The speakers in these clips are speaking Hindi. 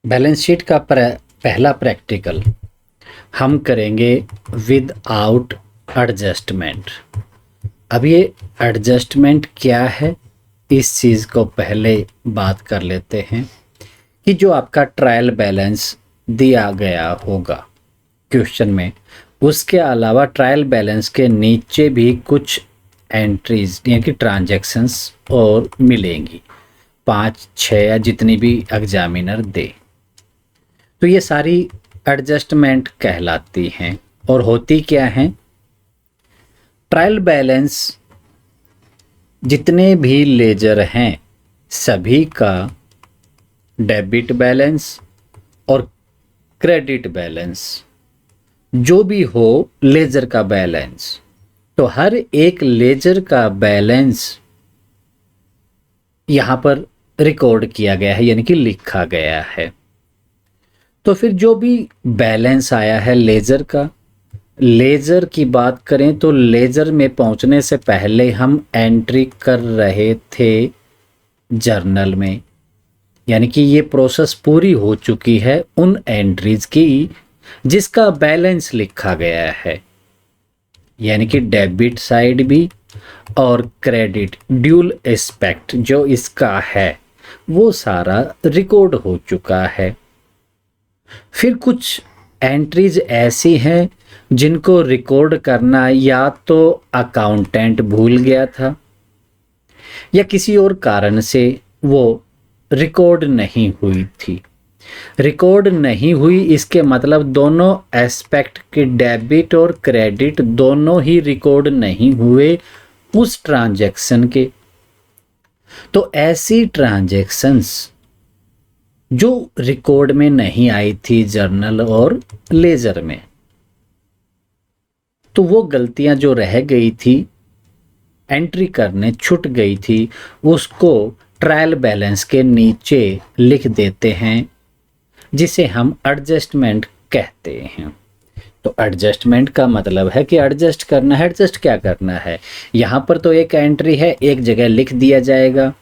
बैलेंस शीट का पहला प्रैक्टिकल हम करेंगे विद आउट एडजस्टमेंट। अब ये एडजस्टमेंट क्या है, इस चीज़ को पहले बात कर लेते हैं कि जो आपका ट्रायल बैलेंस दिया गया होगा क्वेश्चन में, उसके अलावा ट्रायल बैलेंस के नीचे भी कुछ एंट्रीज यानी कि ट्रांजैक्शंस और मिलेंगी, 5-6 या जितनी भी एग्जामिनर दे, तो ये सारी एडजस्टमेंट कहलाती हैं। और होती क्या हैं? ट्रायल बैलेंस जितने भी लेजर हैं सभी का डेबिट बैलेंस और क्रेडिट बैलेंस जो भी हो लेजर का बैलेंस, तो हर एक लेजर का बैलेंस यहाँ पर रिकॉर्ड किया गया है यानी कि लिखा गया है। तो फिर जो भी बैलेंस आया है लेजर का, लेजर की बात करें तो लेजर में पहुंचने से पहले हम एंट्री कर रहे थे जर्नल में, यानी कि ये प्रोसेस पूरी हो चुकी है उन एंट्रीज की जिसका बैलेंस लिखा गया है, यानी कि डेबिट साइड भी और क्रेडिट ड्यूल एस्पेक्ट जो इसका है वो सारा रिकॉर्ड हो चुका है। फिर कुछ एंट्रीज ऐसी हैं जिनको रिकॉर्ड करना या तो अकाउंटेंट भूल गया था या किसी और कारण से वो रिकॉर्ड नहीं हुई थी। रिकॉर्ड नहीं हुई इसके मतलब दोनों एस्पेक्ट के डेबिट और क्रेडिट दोनों ही रिकॉर्ड नहीं हुए उस ट्रांजैक्शन के। तो ऐसी ट्रांजैक्शंस जो रिकॉर्ड में नहीं आई थी जर्नल और लेजर में, तो वो गलतियां जो रह गई थी एंट्री करने छूट गई थी, उसको ट्रायल बैलेंस के नीचे लिख देते हैं जिसे हम एडजस्टमेंट कहते हैं। तो एडजस्टमेंट का मतलब है कि एडजस्ट करना है। एडजस्ट क्या करना है? यहाँ पर तो एक एंट्री है, एक जगह लिख दिया जाएगा।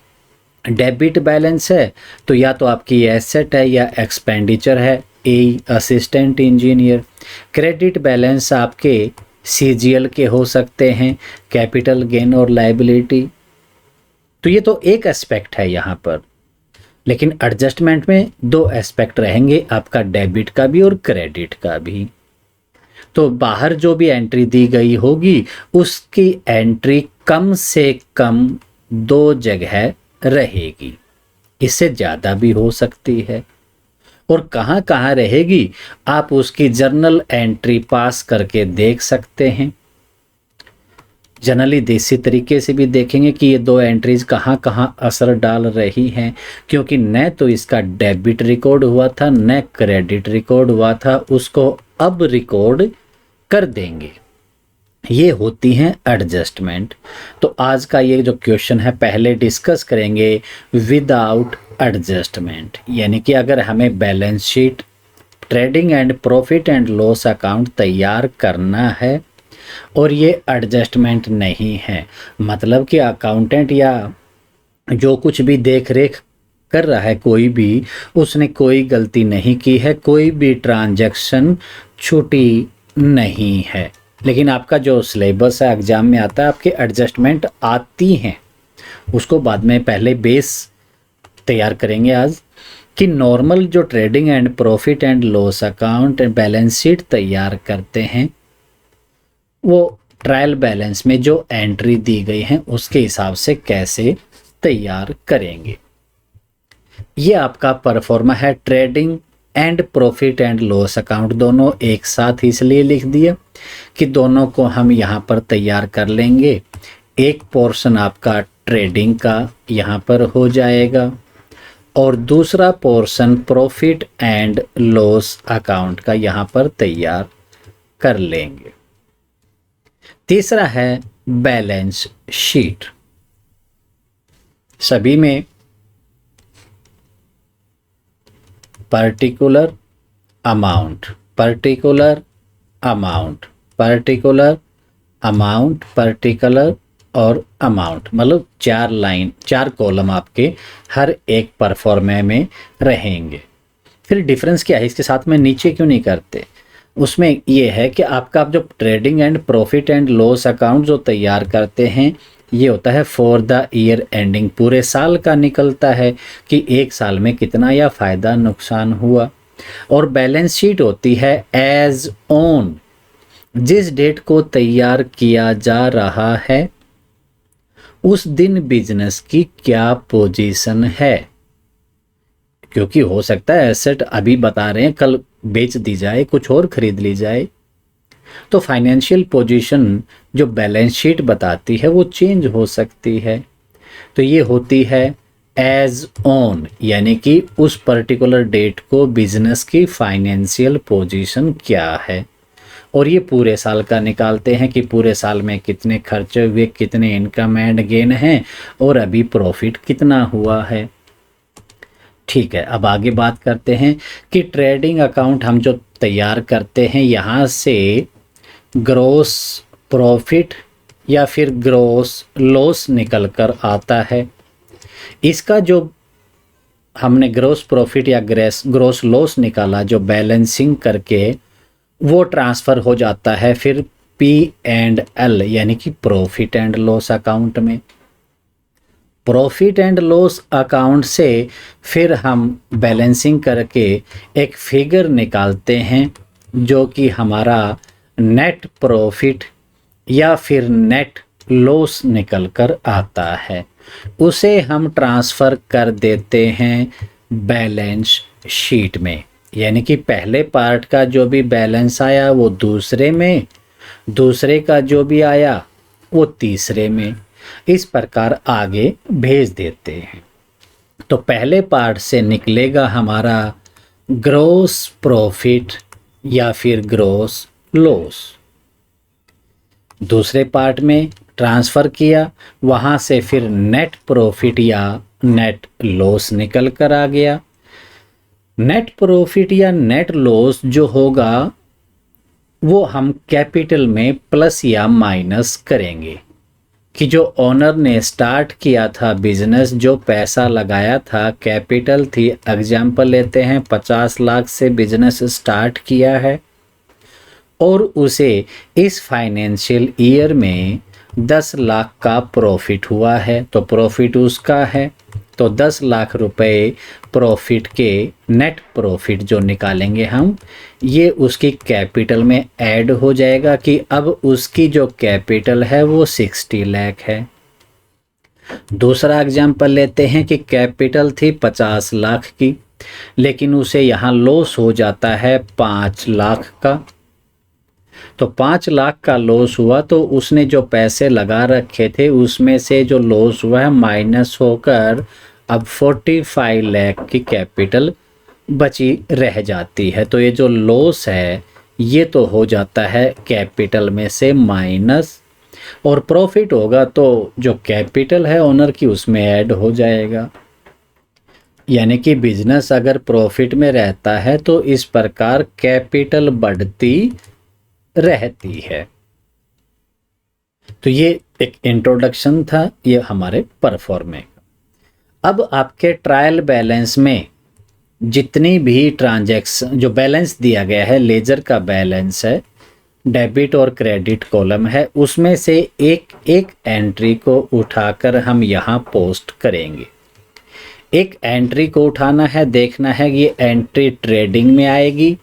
डेबिट बैलेंस है तो या तो आपकी एसेट है या एक्सपेंडिचर है, ए असिस्टेंट इंजीनियर। क्रेडिट बैलेंस आपके सीजीएल के हो सकते हैं, कैपिटल गेन और लायबिलिटी। तो ये तो एक एस्पेक्ट है यहाँ पर, लेकिन एडजस्टमेंट में दो एस्पेक्ट रहेंगे, आपका डेबिट का भी और क्रेडिट का भी। तो बाहर जो भी एंट्री दी गई होगी उसकी एंट्री कम से कम 2 जगह रहेगी, इससे ज़्यादा भी हो सकती है। और कहाँ कहाँ रहेगी आप उसकी जर्नल एंट्री पास करके देख सकते हैं। जनरली देसी तरीके से भी देखेंगे कि ये 2 एंट्रीज कहाँ कहाँ असर डाल रही हैं, क्योंकि न तो इसका डेबिट रिकॉर्ड हुआ था न क्रेडिट रिकॉर्ड हुआ था, उसको अब रिकॉर्ड कर देंगे। ये होती हैं एडजस्टमेंट। तो आज का ये जो क्वेश्चन है पहले डिस्कस करेंगे विदाउट एडजस्टमेंट, यानी कि अगर हमें balance sheet, trading and profit and loss account तैयार करना है और ये एडजस्टमेंट नहीं है, मतलब कि अकाउंटेंट या जो कुछ भी देख रेख कर रहा है कोई भी, उसने कोई गलती नहीं की है, कोई भी ट्रांजैक्शन छूटी नहीं है, लेकिन आपका जो सिलेबस है एग्जाम में आता है आपके एडजस्टमेंट आती हैं, उसको बाद में पहले बेस तैयार करेंगे आज कि नॉर्मल जो trading and profit and loss account and balance sheet तैयार करते हैं वो ट्रायल बैलेंस में जो एंट्री दी गई है उसके हिसाब से कैसे तैयार करेंगे। ये आपका परफॉर्मा है trading and profit and loss account, दोनों एक साथ इसलिए लिख दिया कि दोनों को हम यहाँ पर तैयार कर लेंगे। एक पोर्शन आपका ट्रेडिंग का यहाँ पर हो जाएगा और दूसरा portion profit and loss account का यहाँ पर तैयार कर लेंगे। तीसरा है बैलेंस शीट। सभी में particular amount, particular amount, particular amount, particular और अमाउंट, मतलब 4 लाइन 4 कॉलम आपके हर एक परफॉर्मे में रहेंगे। फिर डिफरेंस क्या है, इसके साथ में नीचे क्यों नहीं करते? उसमें ये है कि आपका आप जो trading and profit and loss account जो तैयार करते हैं ये होता है फॉर द ईयर एंडिंग, पूरे साल का निकलता है कि एक साल में कितना या फ़ायदा नुकसान हुआ। और बैलेंस शीट होती है एज ऑन, जिस डेट को तैयार किया जा रहा है उस दिन बिजनेस की क्या पोजीशन है, क्योंकि हो सकता है एसेट अभी बता रहे हैं कल बेच दी जाए, कुछ और खरीद ली जाए। तो फाइनेंशियल पोजीशन जो बैलेंस शीट बताती है वो चेंज हो सकती है। तो ये होती है एज ऑन, यानी कि उस पर्टिकुलर डेट को बिजनेस की फाइनेंशियल पोजीशन क्या है। और ये पूरे साल का निकालते हैं कि पूरे साल में कितने खर्चे हुए, कितने इनकम एंड गेन हैं और अभी प्रॉफिट कितना हुआ है। ठीक है, अब आगे बात करते हैं कि ट्रेडिंग अकाउंट हम जो तैयार करते हैं यहाँ से ग्रॉस प्रॉफिट या फिर ग्रॉस लॉस निकल कर आता है। इसका जो हमने ग्रॉस प्रॉफिट या ग्रॉस लॉस निकाला जो बैलेंसिंग करके, वो ट्रांसफ़र हो जाता है फिर P&L यानी कि प्रॉफिट एंड लॉस अकाउंट में। प्रॉफिट एंड लॉस अकाउंट से फिर हम बैलेंसिंग करके एक फिगर निकालते हैं जो कि हमारा नेट प्रॉफिट या फिर नेट लॉस निकल कर आता है। उसे हम ट्रांसफ़र कर देते हैं बैलेंस शीट में, यानी कि पहले पार्ट का जो भी बैलेंस आया वो दूसरे में, दूसरे का जो भी आया वो तीसरे में, इस प्रकार आगे भेज देते हैं। तो पहले पार्ट से निकलेगा हमारा ग्रॉस प्रॉफिट या फिर ग्रॉस लॉस, दूसरे पार्ट में ट्रांसफ़र किया, वहाँ से फिर नेट प्रॉफिट या नेट लॉस निकल कर आ गया। नेट प्रॉफिट या नेट लॉस जो होगा वो हम कैपिटल में प्लस या माइनस करेंगे कि जो ओनर ने स्टार्ट किया था बिजनेस, जो पैसा लगाया था, कैपिटल थी, एग्जाम्पल लेते हैं 50 लाख से बिजनेस स्टार्ट किया है और उसे इस फाइनेंशियल ईयर में 10 लाख का प्रॉफिट हुआ है, तो प्रॉफिट उसका है। तो 10 लाख रुपए प्रॉफिट के नेट प्रॉफिट जो निकालेंगे हम, ये उसकी कैपिटल में ऐड हो जाएगा कि अब उसकी जो कैपिटल है वो 60 लाख है। दूसरा एग्जाम्पल लेते हैं कि कैपिटल थी 50 लाख की, लेकिन उसे यहाँ लॉस हो जाता है 5 लाख का। तो 5 लाख का लॉस हुआ तो उसने जो पैसे लगा रखे थे उसमें से जो लॉस हुआ है माइनस होकर अब 45 लाख की कैपिटल बची रह जाती है। तो ये जो लॉस है ये तो हो जाता है कैपिटल में से माइनस, और प्रॉफिट होगा तो जो कैपिटल है ओनर की उसमें ऐड हो जाएगा। यानी कि बिजनेस अगर प्रॉफिट में रहता है तो इस प्रकार कैपिटल बढ़ती रहती है। तो ये एक इंट्रोडक्शन था ये हमारे परफॉर्मेंस। अब आपके ट्रायल बैलेंस में जितनी भी ट्रांजैक्शन जो बैलेंस दिया गया है, लेजर का बैलेंस है, डेबिट और क्रेडिट कॉलम है, उसमें से एक एक एंट्री को उठाकर हम यहाँ पोस्ट करेंगे। एक एंट्री को उठाना है, देखना है ये एंट्री ट्रेडिंग में आएगी,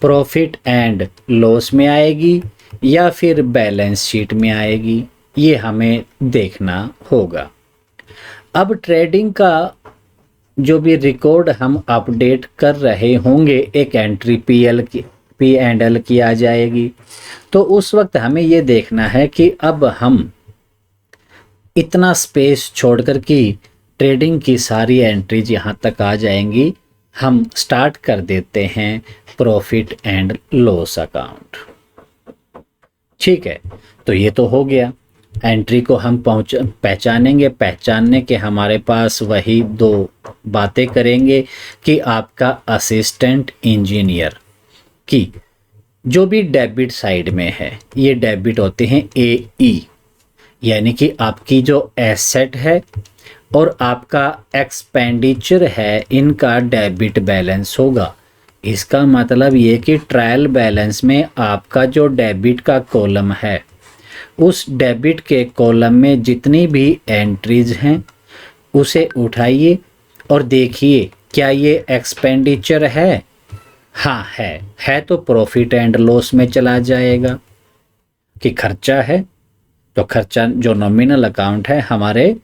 प्रॉफिट एंड लॉस में आएगी या फिर बैलेंस शीट में आएगी, ये हमें देखना होगा। अब ट्रेडिंग का जो भी रिकॉर्ड हम अपडेट कर रहे होंगे, एक एंट्री P&L की आ जाएगी, तो उस वक्त हमें ये देखना है कि अब हम इतना स्पेस छोड़कर कि ट्रेडिंग की सारी एंट्रीज यहाँ तक आ जाएंगी। हम स्टार्ट कर देते हैं प्रॉफिट एंड लॉस अकाउंट। ठीक है, तो ये तो हो गया। एंट्री को हम पहचानेंगे, पहचानने के हमारे पास वही दो बातें करेंगे कि आपका असिस्टेंट इंजीनियर की जो भी डेबिट साइड में है, ये डेबिट होते हैं AE, यानी कि आपकी जो एसेट है और आपका एक्सपेंडिचर है, इनका डेबिट बैलेंस होगा। इसका मतलब ये कि ट्रायल बैलेंस में आपका जो डेबिट का कॉलम है, उस डेबिट के कॉलम में जितनी भी एंट्रीज हैं उसे उठाइए और देखिए क्या ये एक्सपेंडिचर है। हाँ है तो प्रॉफिट एंड लॉस में चला जाएगा। कि खर्चा है तो खर्चा जो नॉमिनल अकाउंट है हमारे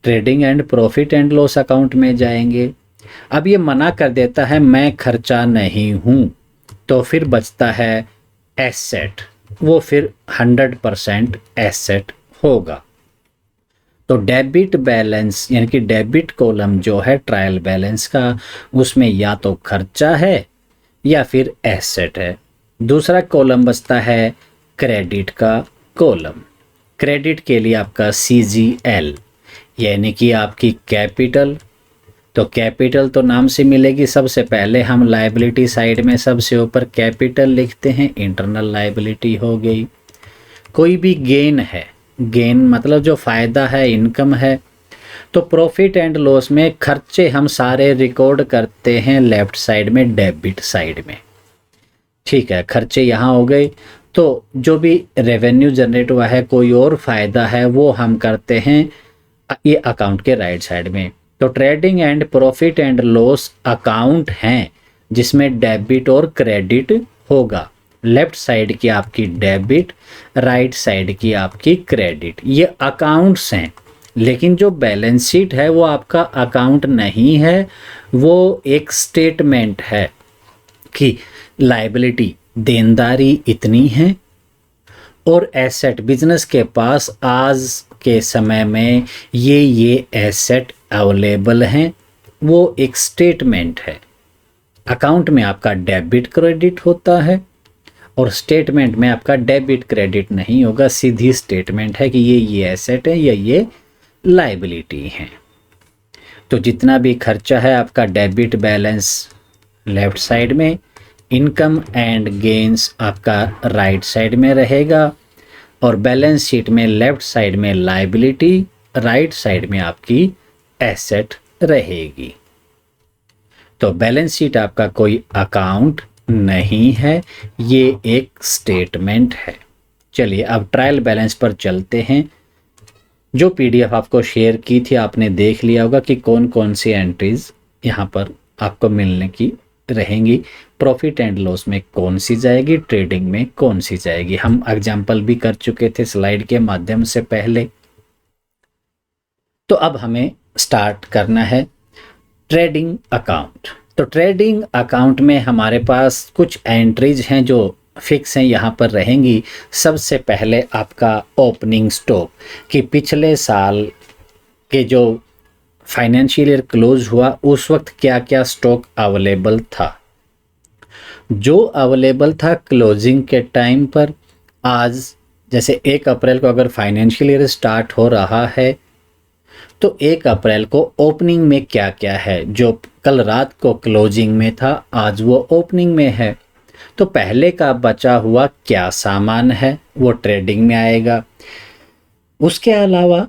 trading and profit and loss account में जाएंगे। अब ये मना कर देता है मैं खर्चा नहीं हूँ, तो फिर बचता है एसेट, वो फिर 100% एसेट होगा। तो डेबिट बैलेंस यानी कि डेबिट कॉलम जो है ट्रायल बैलेंस का, उसमें या तो खर्चा है या फिर एसेट है। दूसरा कॉलम बचता है क्रेडिट का कॉलम। क्रेडिट के लिए आपका CGL यानी कि आपकी कैपिटल। तो कैपिटल तो नाम से मिलेगी। सबसे पहले हम लायबिलिटी साइड में सबसे ऊपर कैपिटल लिखते हैं, इंटरनल लायबिलिटी हो गई। कोई भी गेन है, गेन मतलब जो फायदा है, इनकम है, तो प्रॉफिट एंड लॉस में खर्चे हम सारे रिकॉर्ड करते हैं लेफ्ट साइड में, डेबिट साइड में। ठीक है, खर्चे यहाँ हो गए। तो जो भी रेवेन्यू जनरेट हुआ है, कोई और फायदा है, वो हम करते हैं ये अकाउंट के राइट साइड में। तो trading and profit and loss account हैं जिसमें डेबिट और क्रेडिट होगा। लेफ्ट साइड की आपकी डेबिट, राइट साइड की आपकी क्रेडिट, ये अकाउंट्स हैं। लेकिन जो बैलेंस शीट है वो आपका अकाउंट नहीं है, वो एक स्टेटमेंट है कि लायबिलिटी देनदारी इतनी है और एसेट बिजनेस के पास आज के समय में ये एसेट अवेलेबल हैं, वो एक स्टेटमेंट है। अकाउंट में आपका डेबिट क्रेडिट होता है और स्टेटमेंट में आपका डेबिट क्रेडिट नहीं होगा, सीधी स्टेटमेंट है कि ये एसेट है या ये लायबिलिटी है। तो जितना भी खर्चा है आपका डेबिट बैलेंस लेफ्ट साइड में, इनकम एंड गेन्स आपका राइट साइड में रहेगा और बैलेंस शीट में लेफ्ट साइड में लायबिलिटी, राइट साइड में आपकी एसेट रहेगी। तो बैलेंस शीट आपका कोई अकाउंट नहीं है, ये एक स्टेटमेंट है। चलिए अब ट्रायल बैलेंस पर चलते हैं। जो PDF आपको शेयर की थी आपने देख लिया होगा कि कौन कौन सी एंट्रीज यहाँ पर आपको मिलने की रहेंगी। प्रॉफिट एंड लॉस में कौन सी जाएगी, ट्रेडिंग में कौन सी जाएगी, हम एग्जाम्पल भी कर चुके थे स्लाइड के माध्यम से पहले। तो अब हमें स्टार्ट करना है ट्रेडिंग अकाउंट। तो ट्रेडिंग अकाउंट में हमारे पास कुछ एंट्रीज हैं जो फिक्स हैं, यहाँ पर रहेंगी। सबसे पहले आपका ओपनिंग स्टॉक कि पिछले साल के जो फाइनेंशियल ईयर क्लोज हुआ उस वक्त क्या क्या स्टॉक अवेलेबल था। जो अवेलेबल था क्लोजिंग के टाइम पर, आज जैसे 1 अप्रैल को अगर फाइनेंशियल ईयर स्टार्ट हो रहा है तो 1 अप्रैल को ओपनिंग में क्या क्या है, जो कल रात को क्लोजिंग में था आज वो ओपनिंग में है। तो पहले का बचा हुआ क्या सामान है वो ट्रेडिंग में आएगा। उसके अलावा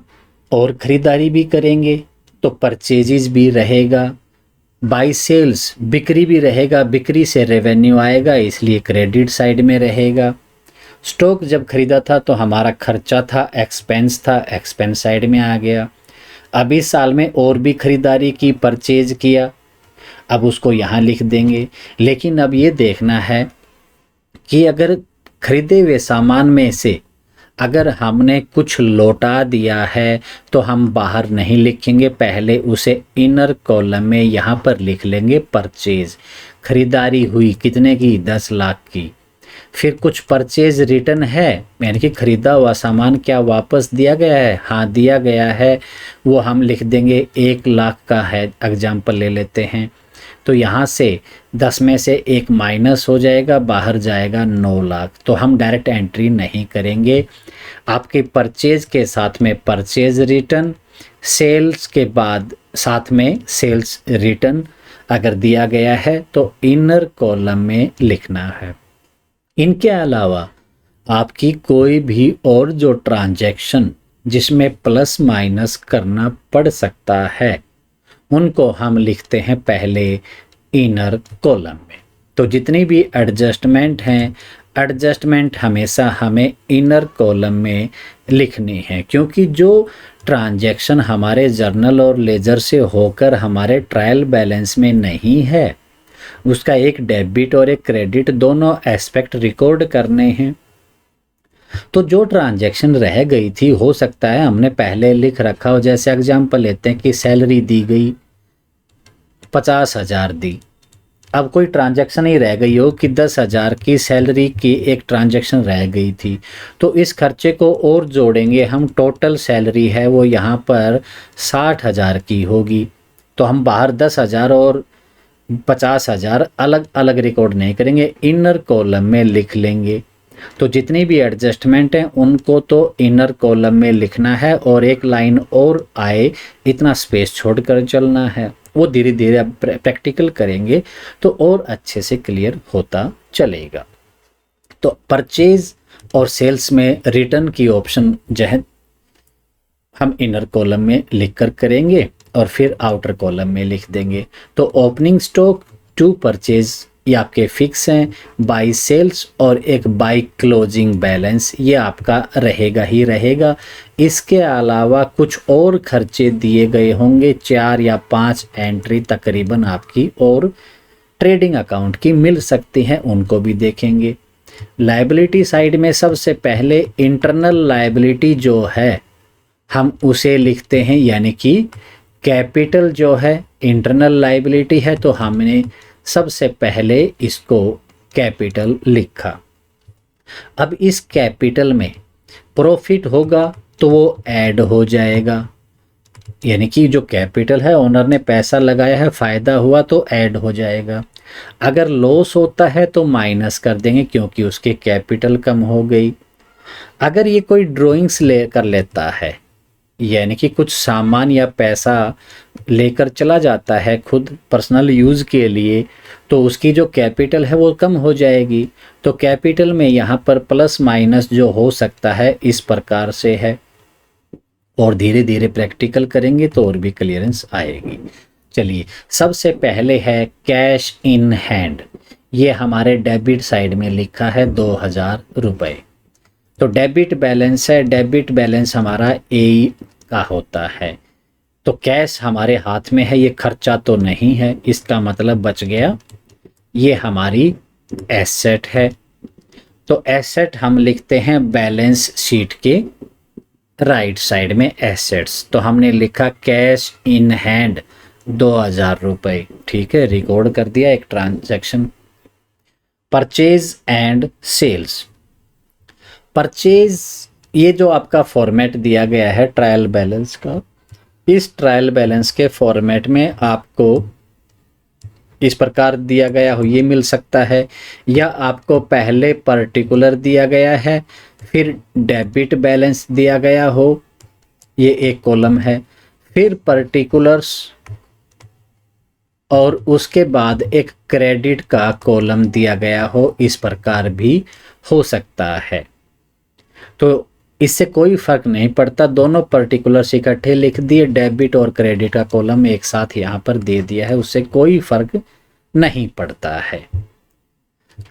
और ख़रीदारी भी करेंगे तो परचेजेस भी रहेगा, बाई सेल्स बिक्री भी रहेगा, बिक्री से रेवेन्यू आएगा इसलिए क्रेडिट साइड में रहेगा। स्टॉक जब खरीदा था तो हमारा खर्चा था, एक्सपेंस था, एक्सपेंस साइड में आ गया। अब इस साल में और भी खरीदारी की, परचेज किया, अब उसको यहाँ लिख देंगे। लेकिन अब ये देखना है कि अगर खरीदे हुए सामान में से अगर हमने कुछ लौटा दिया है तो हम बाहर नहीं लिखेंगे, पहले उसे इनर कॉलम में यहाँ पर लिख लेंगे परचेज। खरीदारी हुई कितने की, 10 लाख की। फिर कुछ परचेज रिटर्न है यानी कि खरीदा हुआ सामान क्या वापस दिया गया है, हाँ दिया गया है, वो हम लिख देंगे 1 लाख का है, एग्जाम्पल ले लेते हैं। तो यहाँ से 10 में से 1 माइनस हो जाएगा, बाहर जाएगा 9 लाख। तो हम डायरेक्ट एंट्री नहीं करेंगे, आपके परचेज के साथ में परचेज रिटर्न, सेल्स के बाद साथ में सेल्स रिटर्न अगर दिया गया है तो इनर कॉलम में लिखना है। इनके अलावा आपकी कोई भी और जो ट्रांजैक्शन जिसमें प्लस माइनस करना पड़ सकता है, उनको हम लिखते हैं पहले इनर कॉलम में। तो जितनी भी एडजस्टमेंट हैं, एडजस्टमेंट हमेशा हमें इनर कॉलम में लिखनी है, क्योंकि जो ट्रांजैक्शन हमारे जर्नल और लेजर से होकर हमारे ट्रायल बैलेंस में नहीं है, उसका एक डेबिट और एक क्रेडिट दोनों एस्पेक्ट रिकॉर्ड करने हैं। तो जो ट्रांजैक्शन रह गई थी, हो सकता है हमने पहले लिख रखा हो, जैसे एग्जांपल लेते हैं कि सैलरी दी गई 50,000 दी, अब कोई ट्रांजैक्शन ही रह गई हो कि 10,000 की सैलरी की एक ट्रांजैक्शन रह गई थी, तो इस खर्चे को और जोड़ेंगे हम, टोटल सैलरी है वो यहाँ पर 60,000 की होगी। तो हम बाहर 10,000 और 50,000 अलग अलग रिकॉर्ड नहीं करेंगे, इनर कॉलम में लिख लेंगे। तो जितनी भी एडजस्टमेंट हैं उनको तो इनर कॉलम में लिखना है, और एक लाइन और आए इतना स्पेस छोड़कर चलना है। वो धीरे धीरे अब प्रैक्टिकल करेंगे तो और अच्छे से क्लियर होता चलेगा। तो परचेज और सेल्स में रिटर्न की ऑप्शन जो है हम इनर कॉलम में लिख कर करेंगे और फिर आउटर कॉलम में लिख देंगे। तो ओपनिंग स्टॉक टू परचेज ये आपके फिक्स हैं, बाई सेल्स और एक बाई क्लोजिंग बैलेंस ये आपका रहेगा ही रहेगा। इसके अलावा कुछ और खर्चे दिए गए होंगे, 4 या 5 एंट्री तकरीबन आपकी और ट्रेडिंग अकाउंट की मिल सकती हैं, उनको भी देखेंगे। लायबिलिटी साइड में सबसे पहले इंटरनल लायबिलिटी जो है हम उसे लिखते हैं, यानी कि कैपिटल जो है इंटरनल लायबिलिटी है, तो हमने सबसे पहले इसको कैपिटल लिखा। अब इस कैपिटल में प्रॉफिट होगा तो वो ऐड हो जाएगा, यानी कि जो कैपिटल है ओनर ने पैसा लगाया है, फ़ायदा हुआ तो ऐड हो जाएगा। अगर लॉस होता है तो माइनस कर देंगे क्योंकि उसके कैपिटल कम हो गई। अगर ये कोई ड्राइंग्स ले कर लेता है, यानी कि कुछ सामान या पैसा लेकर चला जाता है खुद पर्सनल यूज़ के लिए, तो उसकी जो कैपिटल है वो कम हो जाएगी। तो कैपिटल में यहाँ पर प्लस माइनस जो हो सकता है इस प्रकार से है, और धीरे धीरे प्रैक्टिकल करेंगे तो और भी क्लियरेंस आएगी। चलिए, सबसे पहले है कैश इन हैंड, ये हमारे डेबिट साइड में लिखा है 2,000 रुपये। तो डेबिट बैलेंस है, डेबिट बैलेंस हमारा ए का होता है। तो कैश हमारे हाथ में है, ये खर्चा तो नहीं है, इसका मतलब बच गया। ये हमारी एसेट है, तो एसेट हम लिखते हैं बैलेंस शीट के राइट साइड में एसेट्स। तो हमने लिखा कैश इन हैंड 2,000 रुपये, ठीक है, रिकॉर्ड कर दिया एक transaction. Purchase and sales, purchase ये जो आपका फॉर्मेट दिया गया है ट्रायल बैलेंस का, इस ट्रायल बैलेंस के फॉर्मेट में आपको इस प्रकार दिया गया हो ये मिल सकता है, या आपको पहले पर्टिकुलर दिया गया है फिर डेबिट बैलेंस दिया गया हो, ये एक कॉलम है, फिर पर्टिकुलर्स और उसके बाद एक क्रेडिट का कॉलम दिया गया हो, इस प्रकार भी हो सकता है। तो इससे कोई फर्क नहीं पड़ता, दोनों पर्टिकुलर्स इकट्ठे लिख दिए, डेबिट और क्रेडिट का कॉलम एक साथ यहाँ पर दे दिया है, उससे कोई फर्क नहीं पड़ता है।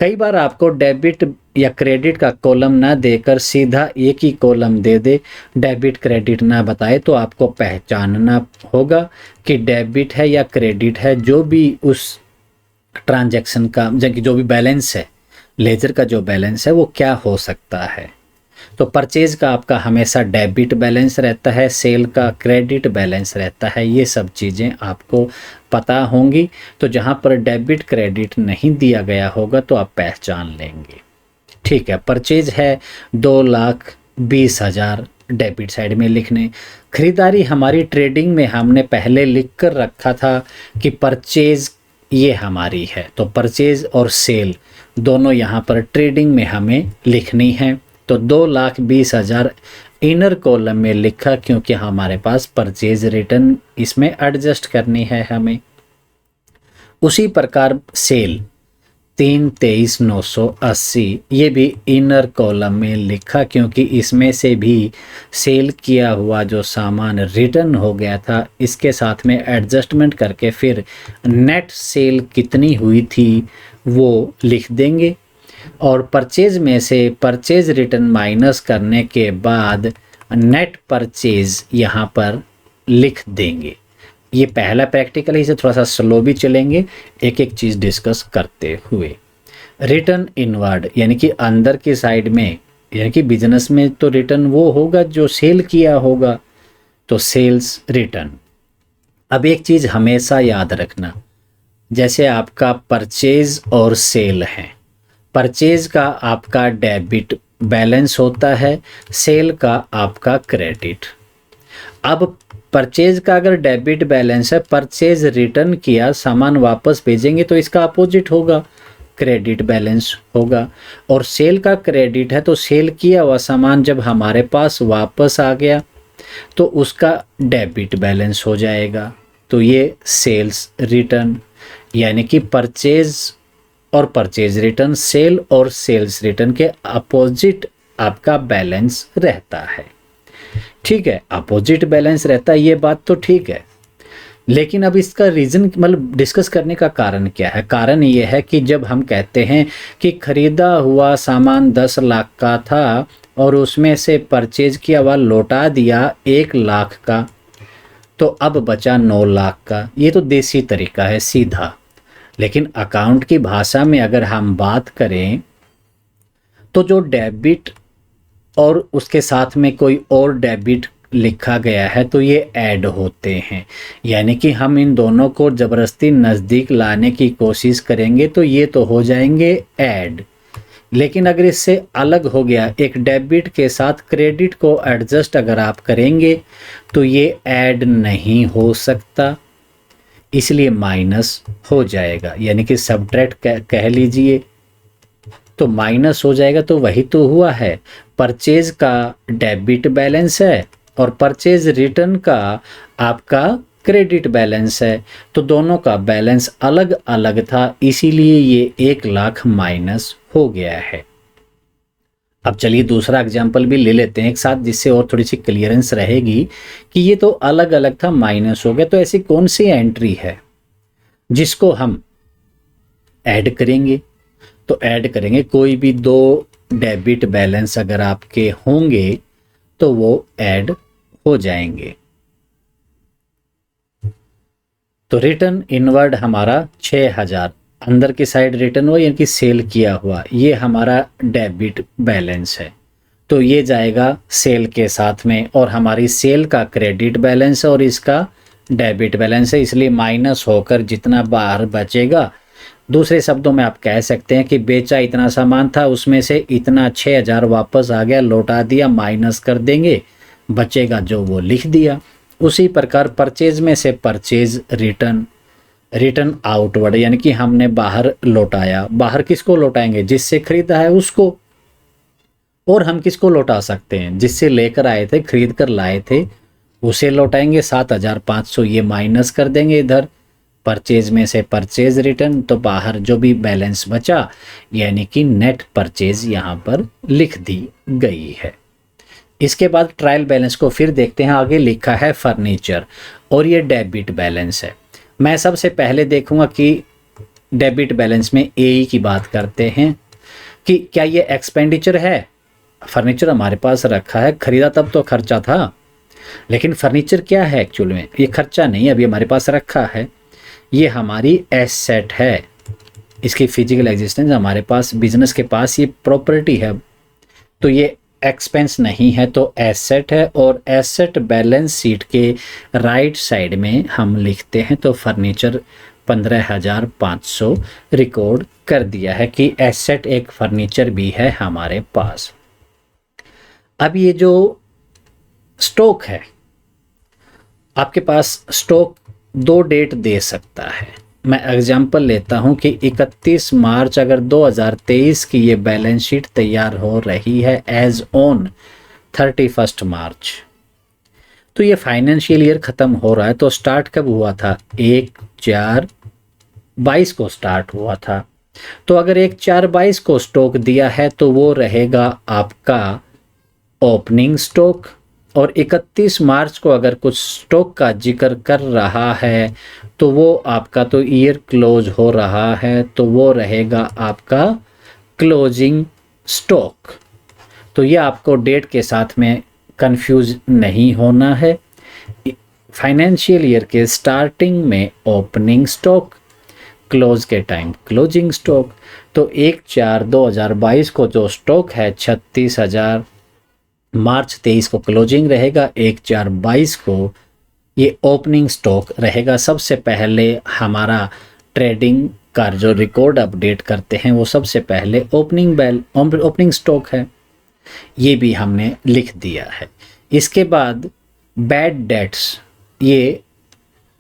कई बार आपको डेबिट या क्रेडिट का कॉलम ना देकर सीधा एक ही कॉलम दे दे, डेबिट क्रेडिट ना बताए, तो आपको पहचानना होगा कि डेबिट है या क्रेडिट है। जो भी उस ट्रांजैक्शन का जो भी बैलेंस है, लेजर का जो बैलेंस है वो क्या हो सकता है। तो परचेज का आपका हमेशा डेबिट बैलेंस रहता है, सेल का क्रेडिट बैलेंस रहता है, ये सब चीज़ें आपको पता होंगी। तो जहाँ पर डेबिट क्रेडिट नहीं दिया गया होगा तो आप पहचान लेंगे, ठीक है। परचेज है 2,20,000 डेबिट साइड में लिखने। खरीदारी हमारी ट्रेडिंग में हमने पहले लिख कर रखा था कि परचेज ये हमारी है, तो परचेज और सेल दोनों यहाँ पर ट्रेडिंग में हमें लिखनी है। तो 2,20,000 इनर कॉलम में लिखा क्योंकि हमारे पास परचेज रिटर्न इसमें एडजस्ट करनी है हमें। उसी प्रकार सेल 323,980 ये भी इनर कॉलम में लिखा, क्योंकि इसमें से भी सेल किया हुआ जो सामान रिटर्न हो गया था इसके साथ में एडजस्टमेंट करके फिर नेट सेल कितनी हुई थी वो लिख देंगे, और परचेज में से परचेज रिटर्न माइनस करने के बाद नेट परचेज यहाँ पर लिख देंगे। ये पहला प्रैक्टिकल है, इसे थोड़ा सा स्लो भी चलेंगे एक एक चीज़ डिस्कस करते हुए। रिटर्न इनवर्ड यानी कि अंदर की साइड में, यानी कि बिजनेस में तो रिटर्न वो होगा जो सेल किया होगा, तो सेल्स रिटर्न। अब एक चीज़ हमेशा याद रखना, जैसे आपका परचेज और सेल है, परचेज का आपका डेबिट बैलेंस होता है, सेल का आपका क्रेडिट। अब परचेज का अगर डेबिट बैलेंस है, परचेज रिटर्न किया, सामान वापस भेजेंगे तो इसका अपोजिट होगा, क्रेडिट बैलेंस होगा। और सेल का क्रेडिट है तो सेल किया हुआ सामान जब हमारे पास वापस आ गया तो उसका डेबिट बैलेंस हो जाएगा। तो ये सेल्स रिटर्न, यानी कि परचेज और परचेज रिटर्न, सेल और सेल्स रिटर्न के अपोजिट आपका बैलेंस रहता है। ठीक है, अपोजिट बैलेंस रहता है, ये बात तो ठीक है, लेकिन अब इसका रीज़न मतलब डिस्कस करने का कारण क्या है? कारण ये है कि जब हम कहते हैं कि खरीदा हुआ सामान 10 लाख का था और उसमें से परचेज किया हुआ लौटा दिया 1 लाख का, तो अब बचा 9 लाख का। ये तो देसी तरीका है सीधा, लेकिन अकाउंट की भाषा में अगर हम बात करें तो जो डेबिट और उसके साथ में कोई और डेबिट लिखा गया है तो ये ऐड होते हैं, यानी कि हम इन दोनों को ज़बरदस्ती नज़दीक लाने की कोशिश करेंगे तो ये तो हो जाएंगे ऐड। लेकिन अगर इससे अलग हो गया, एक डेबिट के साथ क्रेडिट को एडजस्ट अगर आप करेंगे तो ये ऐड नहीं हो सकता, इसलिए माइनस हो जाएगा, यानी कि सब्ट्रैक्ट कह लीजिए, तो माइनस हो जाएगा। तो वही तो हुआ है, परचेज का डेबिट बैलेंस है और परचेज रिटर्न का आपका क्रेडिट बैलेंस है, तो दोनों का बैलेंस अलग अलग था, इसीलिए ये 1 लाख माइनस हो गया है। अब चलिए दूसरा एग्जाम्पल भी ले लेते हैं एक साथ, जिससे और थोड़ी सी क्लियरेंस रहेगी कि ये तो अलग अलग था, माइनस हो गया। तो ऐसी कौन सी एंट्री है जिसको हम ऐड करेंगे? तो ऐड करेंगे, कोई भी 2 डेबिट बैलेंस अगर आपके होंगे तो वो ऐड हो जाएंगे। तो रिटर्न इनवर्ड हमारा 6000, अंदर की साइड रिटर्न हुआ यानी कि सेल किया हुआ, ये हमारा डेबिट बैलेंस है, तो ये जाएगा सेल के साथ में, और हमारी सेल का क्रेडिट बैलेंस है और इसका डेबिट बैलेंस है, इसलिए माइनस होकर जितना बाहर बचेगा, दूसरे शब्दों में आप कह सकते हैं कि बेचा इतना सामान था, उसमें से इतना 6000 वापस आ गया, लौटा दिया, माइनस कर देंगे, बचेगा जो वो लिख दिया। उसी प्रकार परचेज में से परचेज रिटर्न, रिटर्न आउटवर्ड यानी कि हमने बाहर लौटाया, बाहर किसको लौटाएंगे? जिससे खरीदा है उसको। और हम किसको लौटा सकते हैं? जिससे लेकर आए थे, खरीद कर लाए थे, उसे लौटाएंगे। 7500 ये माइनस कर देंगे इधर, परचेज में से परचेज रिटर्न, तो बाहर जो भी बैलेंस बचा यानी कि नेट परचेज यहाँ पर लिख दी गई है। इसके बाद ट्रायल बैलेंस को फिर देखते हैं। आगे लिखा है फर्नीचर और ये डेबिट बैलेंस है। मैं सबसे पहले देखूंगा कि डेबिट बैलेंस में ए की बात करते हैं कि क्या ये एक्सपेंडिचर है। फर्नीचर हमारे पास रखा है, खरीदा तब तो खर्चा था, लेकिन फर्नीचर क्या है एक्चुअल में? ये खर्चा नहीं, अभी हमारे पास रखा है, ये हमारी एसेट है, इसकी फिजिकल एग्जिस्टेंस हमारे पास, बिजनेस के पास ये प्रॉपर्टी है, तो ये एक्सपेंस नहीं है, तो एसेट है। और एसेट बैलेंस शीट के राइट साइड में हम लिखते हैं, तो फर्नीचर 15,500 रिकॉर्ड कर दिया है कि एसेट एक फर्नीचर भी है हमारे पास। अब ये जो स्टॉक है, आपके पास स्टॉक 2 डेट दे सकता है। मैं एग्जांपल लेता हूं कि 31 मार्च अगर 2023 की ये बैलेंस शीट तैयार हो रही है एज ऑन 31 मार्च, तो ये फाइनेंशियल ईयर ख़त्म हो रहा है। तो स्टार्ट कब हुआ था? 1/4/22 को स्टार्ट हुआ था। तो अगर 1/4/22 को स्टॉक दिया है तो वो रहेगा आपका ओपनिंग स्टॉक, और 31 मार्च को अगर कुछ स्टॉक का जिक्र कर रहा है तो वो आपका तो ईयर क्लोज हो रहा है तो वो रहेगा आपका क्लोजिंग स्टॉक। तो ये आपको डेट के साथ में कंफ्यूज नहीं होना है। फाइनेंशियल ईयर के स्टार्टिंग में ओपनिंग स्टॉक, क्लोज के टाइम क्लोजिंग स्टॉक। तो 1/4/2022 को जो स्टॉक है 36,000, मार्च 23 को क्लोजिंग रहेगा, 1/4/22 को ये ओपनिंग स्टॉक रहेगा। सबसे पहले हमारा ट्रेडिंग का जो रिकॉर्ड अपडेट करते हैं वो सबसे पहले ओपनिंग स्टॉक है, ये भी हमने लिख दिया है। इसके बाद बैड डेट्स, ये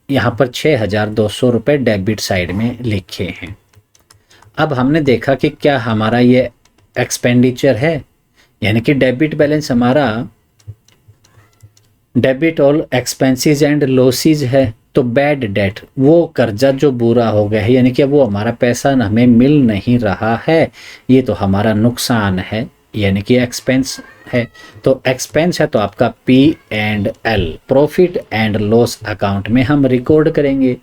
यहाँ पर 6,200 रुपये डेबिट साइड में लिखे हैं। अब हमने देखा कि क्या हमारा ये एक्सपेंडिचर है, यानी कि डेबिट बैलेंस हमारा debit all expenses and losses है। तो बैड डेट वो कर्जा जो बुरा हो गया है, यानी कि वो हमारा पैसा हमें मिल नहीं रहा है, ये तो हमारा नुकसान है, यानी कि एक्सपेंस है। तो एक्सपेंस है तो आपका P&L, profit and loss account में हम रिकॉर्ड करेंगे।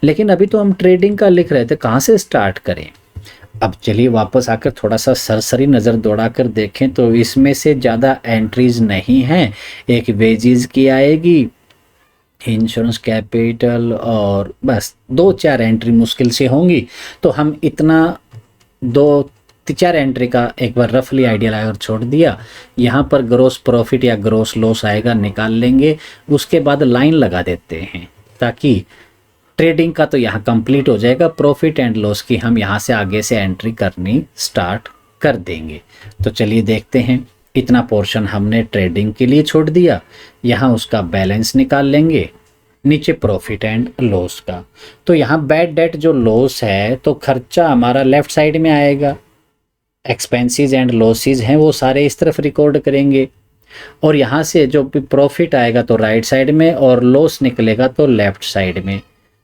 लेकिन अभी तो हम ट्रेडिंग का लिख रहे थे, कहाँ से स्टार्ट करें? अब चलिए वापस आकर थोड़ा सा सरसरी नज़र दौड़ाकर देखें तो इसमें से ज़्यादा एंट्रीज नहीं हैं। एक वेजेस की आएगी, इंश्योरेंस कैपिटल, और बस 2-4 एंट्री मुश्किल से होंगी। तो हम इतना 2-4 एंट्री का एक बार रफली आइडिया लगाकर छोड़ दिया। यहाँ पर ग्रोस प्रॉफिट या ग्रोस लॉस आएगा, निकाल लेंगे। उसके बाद लाइन लगा देते हैं ताकि ट्रेडिंग का तो यहाँ कंप्लीट हो जाएगा, प्रॉफिट एंड लॉस की हम यहाँ से आगे से एंट्री करनी स्टार्ट कर देंगे। तो चलिए देखते हैं, इतना पोर्शन हमने ट्रेडिंग के लिए छोड़ दिया। यहाँ उसका बैलेंस निकाल लेंगे, नीचे प्रॉफिट एंड लॉस का। तो यहाँ बैड डेट जो लॉस है तो खर्चा हमारा लेफ्ट साइड में आएगा, एक्सपेंसेस एंड लॉसेस हैं वो सारे इस तरफ रिकॉर्ड करेंगे, और यहाँ से जो भी प्रॉफिट आएगा तो राइट साइड में, और लॉस निकलेगा तो लेफ्ट साइड में।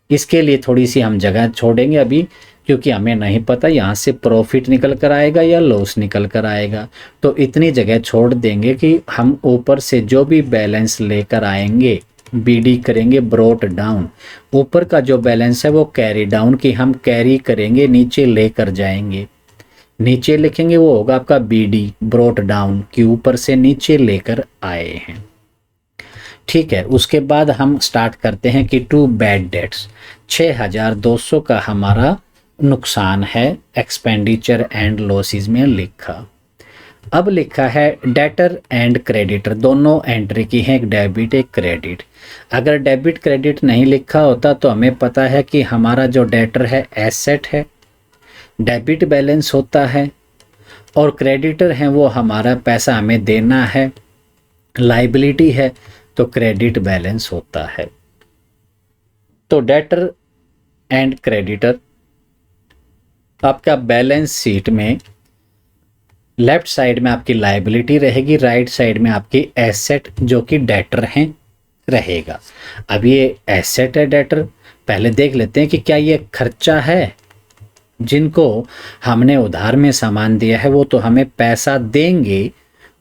इसके लिए थोड़ी सी हम जगह छोड़ेंगे अभी, क्योंकि हमें नहीं पता यहाँ से प्रॉफिट निकल कर आएगा या लॉस निकल कर आएगा। तो इतनी जगह छोड़ देंगे कि हम ऊपर से जो भी बैलेंस लेकर आएंगे BD करेंगे, ब्रोट डाउन। ऊपर का जो बैलेंस है वो कैरी डाउन की हम कैरी करेंगे, नीचे लेकर जाएंगे। नीचे लिखेंगे वो होगा आपका BD, ब्रोट डाउन, कि ऊपर से नीचे लेकर आए हैं। ठीक है, उसके बाद हम स्टार्ट करते हैं कि टू बैड डेट्स, 6,200 का हमारा नुकसान है एक्सपेंडिचर एंड लॉसेस में लिखा। अब लिखा है डेटर एंड क्रेडिटर, दोनों एंट्री की है, एक डेबिट एक क्रेडिट। अगर डेबिट क्रेडिट नहीं लिखा होता तो हमें पता है कि हमारा जो डेटर है एसेट है, डेबिट बैलेंस होता है, और क्रेडिटर हैं वो हमारा पैसा हमें देना है, लाइबिलिटी है, तो क्रेडिट बैलेंस होता है। तो डेटर एंड क्रेडिटर आपका बैलेंस शीट में लेफ्ट साइड में आपकी लाइबिलिटी रहेगी, राइट साइड में आपकी एसेट जो कि डेटर हैं रहेगा। अब ये एसेट है डेटर, पहले देख लेते हैं कि क्या ये खर्चा है। जिनको हमने उधार में सामान दिया है वो तो हमें पैसा देंगे,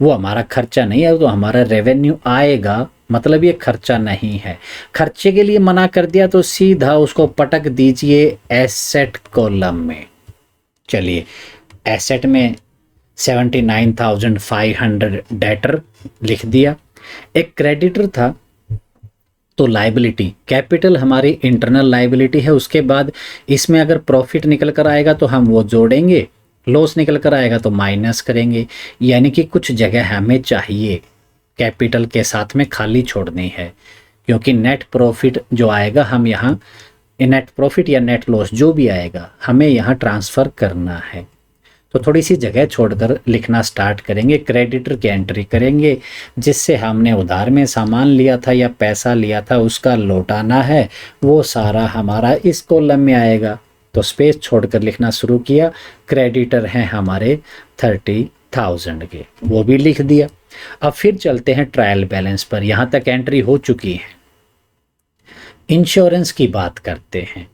वो हमारा खर्चा नहीं है, तो हमारा रेवेन्यू आएगा, मतलब ये खर्चा नहीं है। खर्चे के लिए मना कर दिया तो सीधा उसको पटक दीजिए एसेट कॉलम में। चलिए एसेट में 79,500 डेटर लिख दिया। एक क्रेडिटर था तो लाइबिलिटी, कैपिटल हमारी इंटरनल लाइबिलिटी है। उसके बाद इसमें अगर प्रॉफिट निकल कर आएगा तो हम वो जोड़ेंगे, लॉस निकल कर आएगा तो माइनस करेंगे। यानी कि कुछ जगह हमें चाहिए कैपिटल के साथ में खाली छोड़नी है, क्योंकि नेट प्रॉफिट जो आएगा हम यहाँ, नेट प्रॉफिट या नेट लॉस जो भी आएगा हमें यहाँ ट्रांसफ़र करना है। तो थोड़ी सी जगह छोड़कर लिखना स्टार्ट करेंगे। क्रेडिटर की एंट्री करेंगे, जिससे हमने उधार में सामान लिया था या पैसा लिया था उसका लौटाना है, वो सारा हमारा इस कॉलम में आएगा। तो स्पेस छोड़कर लिखना शुरू किया। क्रेडिटर हैं हमारे 30,000 के, वो भी लिख दिया। अब फिर चलते हैं ट्रायल बैलेंस पर, यहाँ तक एंट्री हो चुकी है। इंश्योरेंस की बात करते हैं।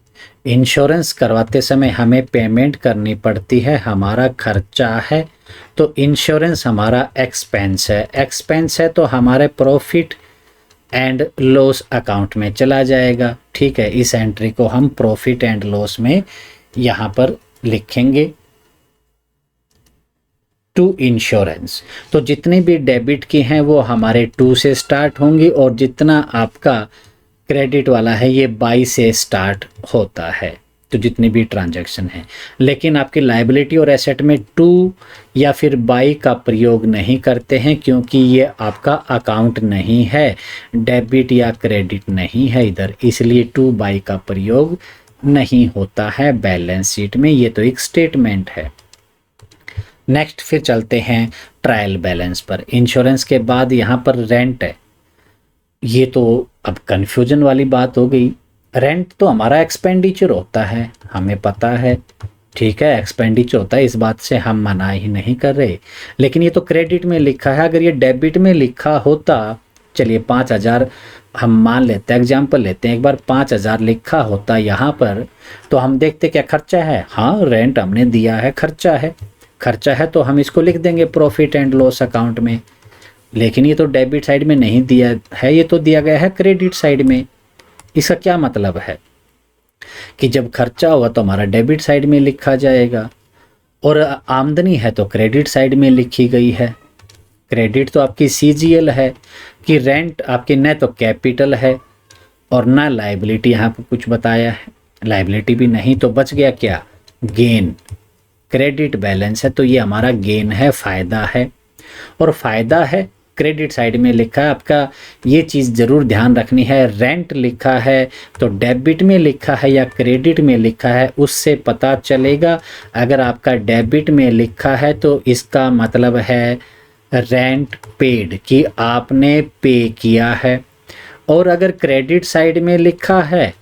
इंश्योरेंस करवाते समय हमें पेमेंट करनी पड़ती है, हमारा खर्चा है, तो इंश्योरेंस हमारा एक्सपेंस है। एक्सपेंस है तो हमारे प्रॉफिट एंड लॉस अकाउंट में चला जाएगा। ठीक है, इस एंट्री को हम प्रॉफिट एंड लॉस में यहाँ पर लिखेंगे टू इंश्योरेंस। तो जितनी भी डेबिट की हैं वो हमारे टू से स्टार्ट होंगी और जितना आपका क्रेडिट वाला है ये बाई से स्टार्ट होता है, तो जितनी भी ट्रांजैक्शन है। लेकिन आपकी लायबिलिटी और एसेट में टू या फिर बाई का प्रयोग नहीं करते हैं क्योंकि ये आपका अकाउंट नहीं है, डेबिट या क्रेडिट नहीं है इधर, इसलिए टू बाई का प्रयोग नहीं होता है बैलेंस शीट में। ये तो एक स्टेटमेंट है। नेक्स्ट फिर चलते हैं ट्रायल बैलेंस पर। इंश्योरेंस के बाद यहाँ पर रेंट है। ये तो अब कन्फ्यूजन वाली बात हो गई। रेंट तो हमारा एक्सपेंडिचर होता है, हमें पता है। ठीक है, एक्सपेंडिचर होता है, इस बात से हम मना ही नहीं कर रहे। लेकिन ये तो क्रेडिट में लिखा है, अगर ये डेबिट में लिखा होता, चलिए 5,000 हम मान लेते हैं, एग्जाम्पल लेते हैं, एक बार 5,000 लिखा होता यहाँ पर तो हम देखते क्या खर्चा है। हाँ, रेंट हमने दिया है, खर्चा है। खर्चा है तो हम इसको लिख देंगे प्रॉफिट एंड लॉस अकाउंट में। लेकिन ये तो डेबिट साइड में नहीं दिया है, ये तो दिया गया है क्रेडिट साइड में। इसका क्या मतलब है कि जब खर्चा हुआ तो हमारा डेबिट साइड में लिखा जाएगा और आमदनी है तो क्रेडिट साइड में लिखी गई है। क्रेडिट तो आपकी सीजीएल है कि रेंट आपकी न तो कैपिटल है और ना लायबिलिटी, यहाँ पर कुछ बताया है, लायबिलिटी भी नहीं, तो बच गया क्या, गेन। क्रेडिट बैलेंस है तो ये हमारा गेन है, फ़ायदा है। और फ़ायदा है क्रेडिट साइड में लिखा है। आपका ये चीज़ ज़रूर ध्यान रखनी है, रेंट लिखा है तो डेबिट में लिखा है या क्रेडिट में लिखा है उससे पता चलेगा। अगर आपका डेबिट में लिखा है तो इसका मतलब है रेंट पेड, कि आपने पे किया है। और अगर क्रेडिट साइड में लिखा है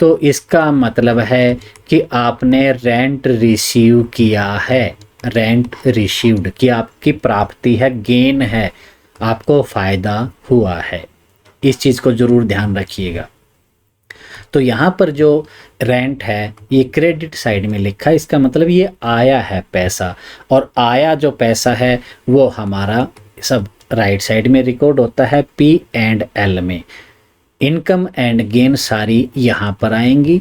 तो इसका मतलब है कि आपने रेंट रिसीव किया है, रेंट रिसीव्ड, कि आपकी प्राप्ति है, गेन है, आपको फ़ायदा हुआ है। इस चीज़ को ज़रूर ध्यान रखिएगा। तो यहाँ पर जो रेंट है ये क्रेडिट साइड में लिखा है, इसका मतलब ये आया है पैसा, और आया जो पैसा है वो हमारा सब राइट साइड में रिकॉर्ड होता है पी एंड एल में। इनकम एंड गेन सारी यहाँ पर आएंगी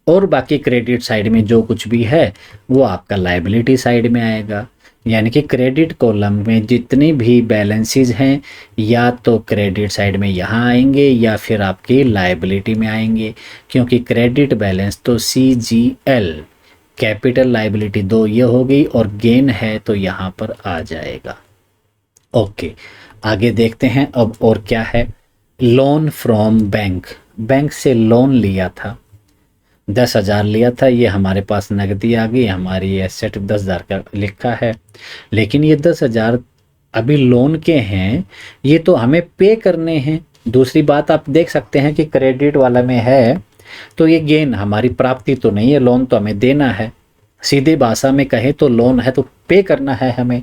और बाकी क्रेडिट साइड में जो कुछ भी है वो आपका लायबिलिटी साइड में आएगा। यानी कि क्रेडिट कॉलम में जितनी भी बैलेंसेस हैं या तो क्रेडिट साइड में यहाँ आएंगे या फिर आपकी लायबिलिटी में आएंगे, क्योंकि क्रेडिट बैलेंस तो CGL, कैपिटल लायबिलिटी 2 ये होगी और गेन है तो यहाँ पर आ जाएगा। ओके, आगे देखते हैं अब और क्या है। लोन फ्रॉम बैंक, बैंक से लोन लिया था, 10,000 लिया था, ये हमारे पास नकदी आ गई, हमारी एसेट 10,000 का लिखा है। लेकिन ये 10,000 अभी लोन के हैं, ये तो हमें पे करने हैं। दूसरी बात आप देख सकते हैं कि क्रेडिट वाला में है तो ये गेन हमारी प्राप्ति तो नहीं है, लोन तो हमें देना है। सीधे भाषा में कहें तो लोन है तो पे करना है हमें,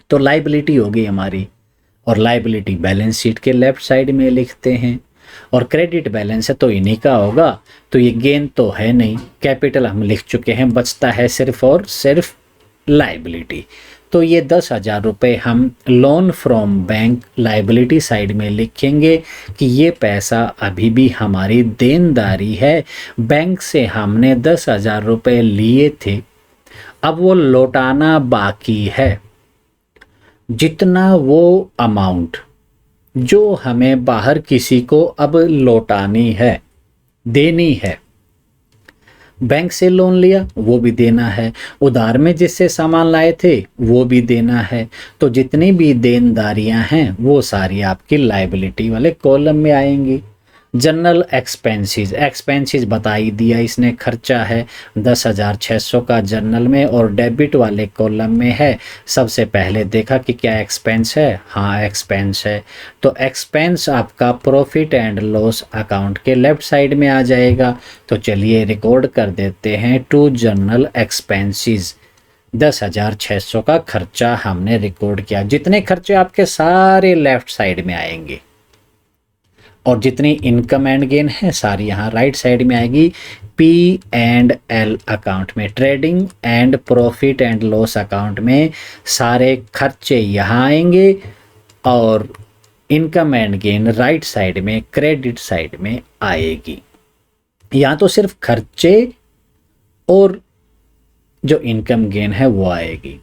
तो लायबिलिटी होगी हमारी, और लायबिलिटी बैलेंस शीट के लेफ्ट साइड में लिखते हैं। और क्रेडिट बैलेंस है तो इन्हीं का होगा, तो ये गेन तो है नहीं, कैपिटल हम लिख चुके हैं, बचता है सिर्फ और सिर्फ लायबिलिटी। तो ये 10,000 रुपये हम loan from bank liability side में लिखेंगे कि ये पैसा अभी भी हमारी देनदारी है। बैंक से हमने 10,000 रुपये लिए थे, अब वो लौटाना बाकी है। जितना वो अमाउंट जो हमें बाहर किसी को अब लौटानी है, देनी है, बैंक से लोन लिया वो भी देना है, उधार में जिससे सामान लाए थे वो भी देना है। तो जितनी भी देनदारियां हैं वो सारी आपकी लायबिलिटी वाले कॉलम में आएंगी। जनरल एक्सपेंसेस, एक्सपेंसेस बता ही दिया इसने, खर्चा है 10,600 का जनरल में और डेबिट वाले कॉलम में है। सबसे पहले देखा कि क्या एक्सपेंस है, हाँ एक्सपेंस है, तो एक्सपेंस आपका प्रॉफिट एंड लॉस अकाउंट के लेफ्ट साइड में आ जाएगा। तो चलिए रिकॉर्ड कर देते हैं टू जनरल एक्सपेंसेस, 10,600 का खर्चा हमने रिकॉर्ड किया। जितने खर्चे आपके सारे लेफ्ट साइड में आएंगे और जितनी इनकम एंड गेन है सारी यहाँ राइट साइड में आएगी P&L अकाउंट में। Trading and profit and loss account में सारे खर्चे यहाँ आएंगे और income and gain right side में क्रेडिट साइड में आएगी। यहाँ तो सिर्फ खर्चे और जो इनकम गेन है वो आएगी।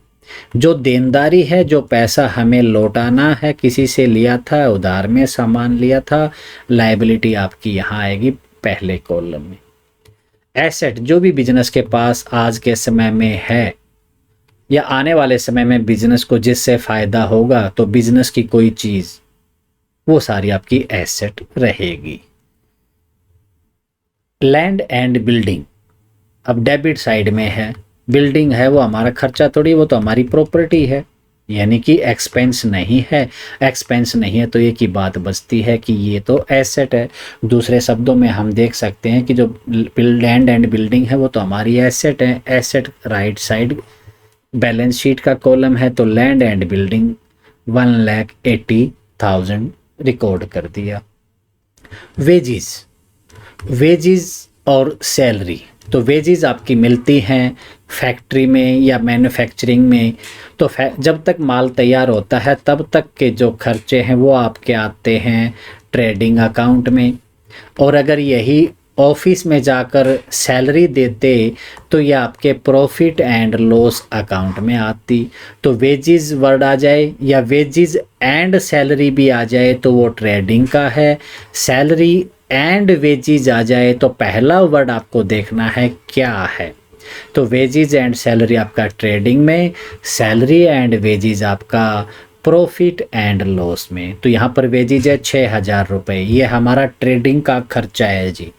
जो देनदारी है, जो पैसा हमें लौटाना है, किसी से लिया था, उधार में सामान लिया था, लायबिलिटी आपकी यहाँ आएगी पहले कॉलम में। एसेट, जो भी बिजनेस के पास आज के समय में है या आने वाले समय में बिजनेस को जिससे फायदा होगा, तो बिजनेस की कोई चीज, वो सारी आपकी एसेट रहेगी। लैंड एंड बिल्डिंग अब डेबिट साइड में है। बिल्डिंग है वो हमारा खर्चा थोड़ी, वो तो हमारी प्रॉपर्टी है, यानी कि एक्सपेंस नहीं है। एक्सपेंस नहीं है तो ये की बात बचती है कि ये तो एसेट है। दूसरे शब्दों में हम देख सकते हैं कि जो लैंड एंड बिल्डिंग है वो तो हमारी एसेट है। Asset right side balance sheet का कॉलम है, तो लैंड एंड बिल्डिंग 1,80,000 रिकॉर्ड कर दिया। वेजिज और सैलरी, तो वेजिज आपकी मिलती हैं फैक्ट्री में या मैन्युफैक्चरिंग में, तो जब तक माल तैयार होता है तब तक के जो खर्चे हैं वो आपके आते हैं ट्रेडिंग अकाउंट में। और अगर यही ऑफिस में जाकर सैलरी देते तो ये आपके प्रॉफिट एंड लॉस अकाउंट में आती। तो वेजिज वर्ड आ जाए या वेजिज एंड सैलरी भी आ जाए तो वो ट्रेडिंग का है। सैलरी एंड वेजिज आ जाए तो पहला वर्ड आपको देखना है क्या है। तो वेजिज एंड सैलरी आपका ट्रेडिंग में, सैलरी एंड वेजिज आपका प्रॉफिट एंड लॉस में। तो यहाँ पर वेजिज है 6,000 रुपये, ये हमारा ट्रेडिंग का खर्चा है जी।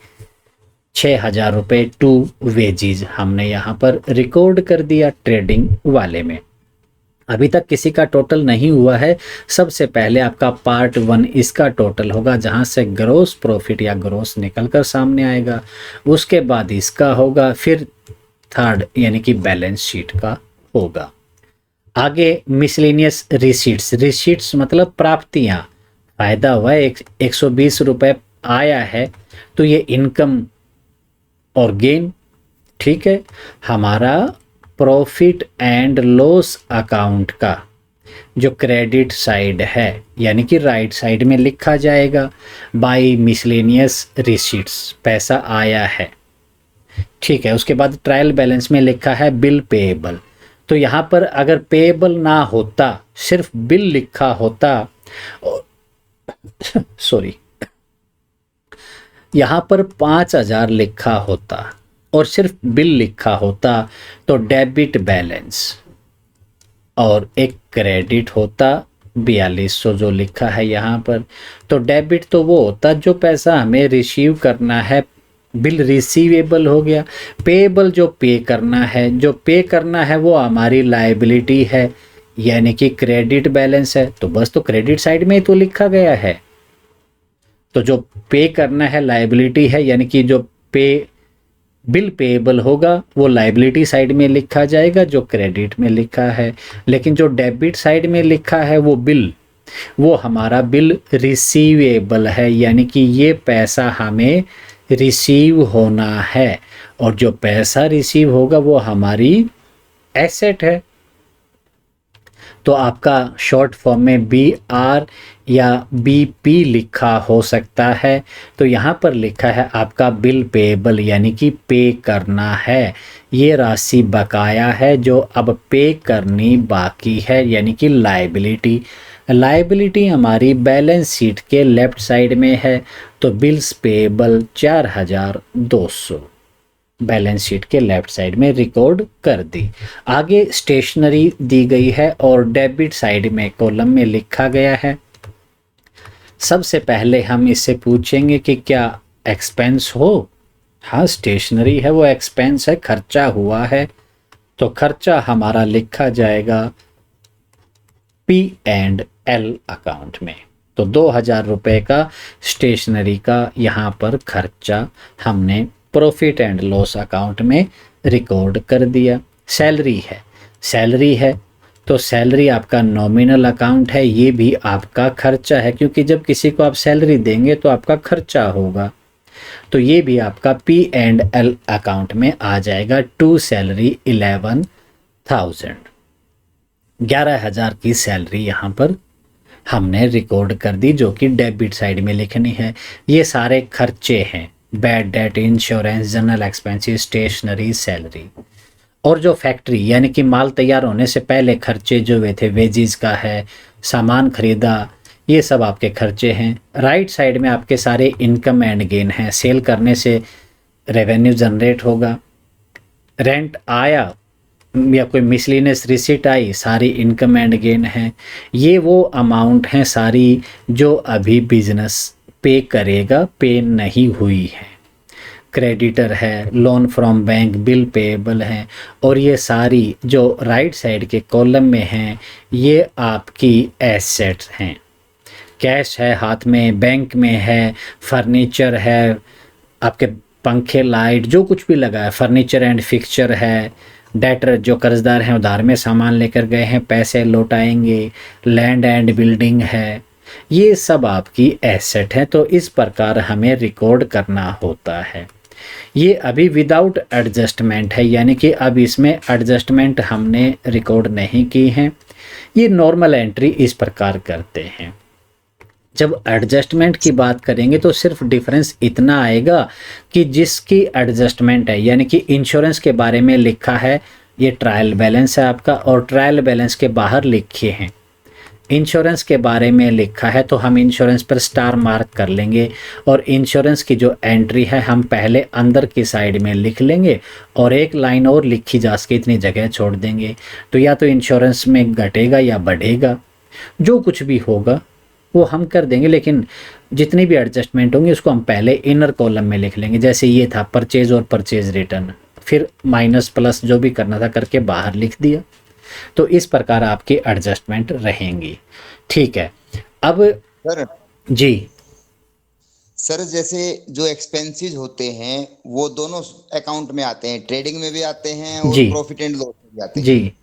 6,000 रुपये टू वेजिज हमने यहाँ पर रिकॉर्ड कर दिया ट्रेडिंग वाले में। अभी तक किसी का टोटल नहीं हुआ है। सबसे पहले आपका पार्ट 1 इसका टोटल होगा, जहां से ग्रोस प्रॉफिट या ग्रोस निकल कर सामने आएगा। उसके बाद इसका होगा, फिर थर्ड यानी कि बैलेंस शीट का होगा। आगे मिसलेनियस रिसीट्स, रिसीट्स मतलब प्राप्तियां, फायदा हुआ है 120 रुपये आया है तो ये इनकम और गेन, ठीक है। हमारा प्रॉफिट एंड लॉस अकाउंट का जो क्रेडिट साइड है यानी कि राइट साइड में लिखा जाएगा बाय मिसलेनियस रिसीट्स, पैसा आया है, ठीक है। उसके बाद ट्रायल बैलेंस में लिखा है बिल पेएबल, तो यहाँ पर अगर पेएबल ना होता, सिर्फ बिल लिखा होता, सॉरी, यहाँ पर 5,000 लिखा होता और सिर्फ बिल लिखा होता तो डेबिट बैलेंस और एक क्रेडिट होता 4,200 जो लिखा है यहाँ पर। तो डेबिट तो वो होता जो पैसा हमें रिसीव करना है, बिल रिसीवेबल हो गया। पेएबल जो पे करना है, जो पे करना है वो हमारी लायबिलिटी है यानी कि क्रेडिट बैलेंस है। तो बस तो क्रेडिट साइड में ही तो लिखा गया है। तो जो पे करना है लायबिलिटी है यानी कि जो बिल पेएबल होगा वो लायबिलिटी साइड में लिखा जाएगा जो क्रेडिट में लिखा है। लेकिन जो डेबिट साइड में लिखा है वो बिल, वो हमारा बिल रिसीवेबल है यानी कि ये पैसा हमें रिसीव होना है और जो पैसा रिसीव होगा वो हमारी एसेट है। तो आपका शॉर्ट फॉर्म में BR या BP लिखा हो सकता है। तो यहाँ पर लिखा है आपका बिल पेएबल यानी कि पे करना है, ये राशि बकाया है जो अब पे करनी बाकी है यानी कि लायबिलिटी। लायबिलिटी हमारी बैलेंस शीट के लेफ्ट साइड में है तो बिल्स पेएबल 4,200 बैलेंस शीट के लेफ्ट साइड में रिकॉर्ड कर दी। आगे स्टेशनरी दी गई है और डेबिट साइड में कॉलम में लिखा गया है। सबसे पहले हम इससे पूछेंगे कि क्या एक्सपेंस हो। हाँ, स्टेशनरी है वो एक्सपेंस है, खर्चा हुआ है तो खर्चा हमारा लिखा जाएगा P&L अकाउंट में। तो 2,000 रुपये का स्टेशनरी का यहाँ पर खर्चा हमने प्रॉफिट एंड लॉस अकाउंट में रिकॉर्ड कर दिया। सैलरी है तो सैलरी आपका नॉमिनल अकाउंट है, ये भी आपका खर्चा है, क्योंकि जब किसी को आप सैलरी देंगे तो आपका खर्चा होगा। तो ये भी आपका P&L अकाउंट में आ जाएगा। टू सैलरी 11,000, 11,000 की सैलरी यहाँ पर हमने रिकॉर्ड कर दी, जो कि डेबिट साइड में लिखनी है। ये सारे खर्चे हैं, bad debt, insurance, general expenses, stationery, salary. और जो फैक्ट्री यानी कि माल तैयार होने से पहले खर्चे जो हुए थे, वेजीज का है, सामान खरीदा, ये सब आपके खर्चे हैं। राइट साइड में आपके सारे इनकम एंड गेन हैं, सेल करने से रेवेन्यू जनरेट होगा, रेंट आया या कोई मिसलिनियस रिसीट आई, सारी इनकम एंड गेन है। ये वो अमाउंट हैं सारी जो अभी बिजनेस पे करेगा, पे नहीं हुई है। क्रेडिटर है, loan from bank, bill payable है, और ये सारी जो राइट साइड के कॉलम में हैं ये आपकी एसेट्स हैं। कैश है हाथ में, बैंक में है, फर्नीचर है, आपके पंखे, लाइट, जो कुछ भी लगा है, फर्नीचर एंड फिक्सचर है। डेटर जो कर्जदार हैं उधार में सामान लेकर गए हैं, पैसे लौटाएंगे। लैंड एंड बिल्डिंग है, ये सब आपकी एसेट है। तो इस प्रकार हमें रिकॉर्ड करना होता है। ये अभी विदाउट एडजस्टमेंट है, यानी कि अब इसमें एडजस्टमेंट हमने रिकॉर्ड नहीं की है। ये नॉर्मल एंट्री इस प्रकार करते हैं। जब एडजस्टमेंट की बात करेंगे तो सिर्फ डिफरेंस इतना आएगा कि जिसकी एडजस्टमेंट है, यानी कि इंश्योरेंस के बारे में लिखा है, ये ट्रायल बैलेंस है आपका, और ट्रायल बैलेंस के बाहर लिखे हैं इंश्योरेंस के बारे में लिखा है, तो हम इंश्योरेंस पर स्टार मार्क कर लेंगे, और इंश्योरेंस की जो एंट्री है हम पहले अंदर की साइड में लिख लेंगे, और एक लाइन और लिखी जा सके इतनी जगह छोड़ देंगे। तो या तो इंश्योरेंस में घटेगा या बढ़ेगा, जो कुछ भी होगा वो हम कर देंगे, लेकिन जितनी भी एडजस्टमेंट होंगी उसको हम पहले इनर कॉलम में लिख लेंगे। जैसे ये था परचेज और परचेज रिटर्न, फिर माइनस प्लस जो भी करना था करके बाहर लिख दिया। तो इस प्रकार आपकी एडजस्टमेंट रहेंगी। ठीक है, अब सर जी सर जैसे जो एक्सपेंसेस होते हैं वो दोनों अकाउंट में आते हैं, ट्रेडिंग में भी आते हैं और जी प्रॉफिट एंड लॉस में भी आते हैं। जी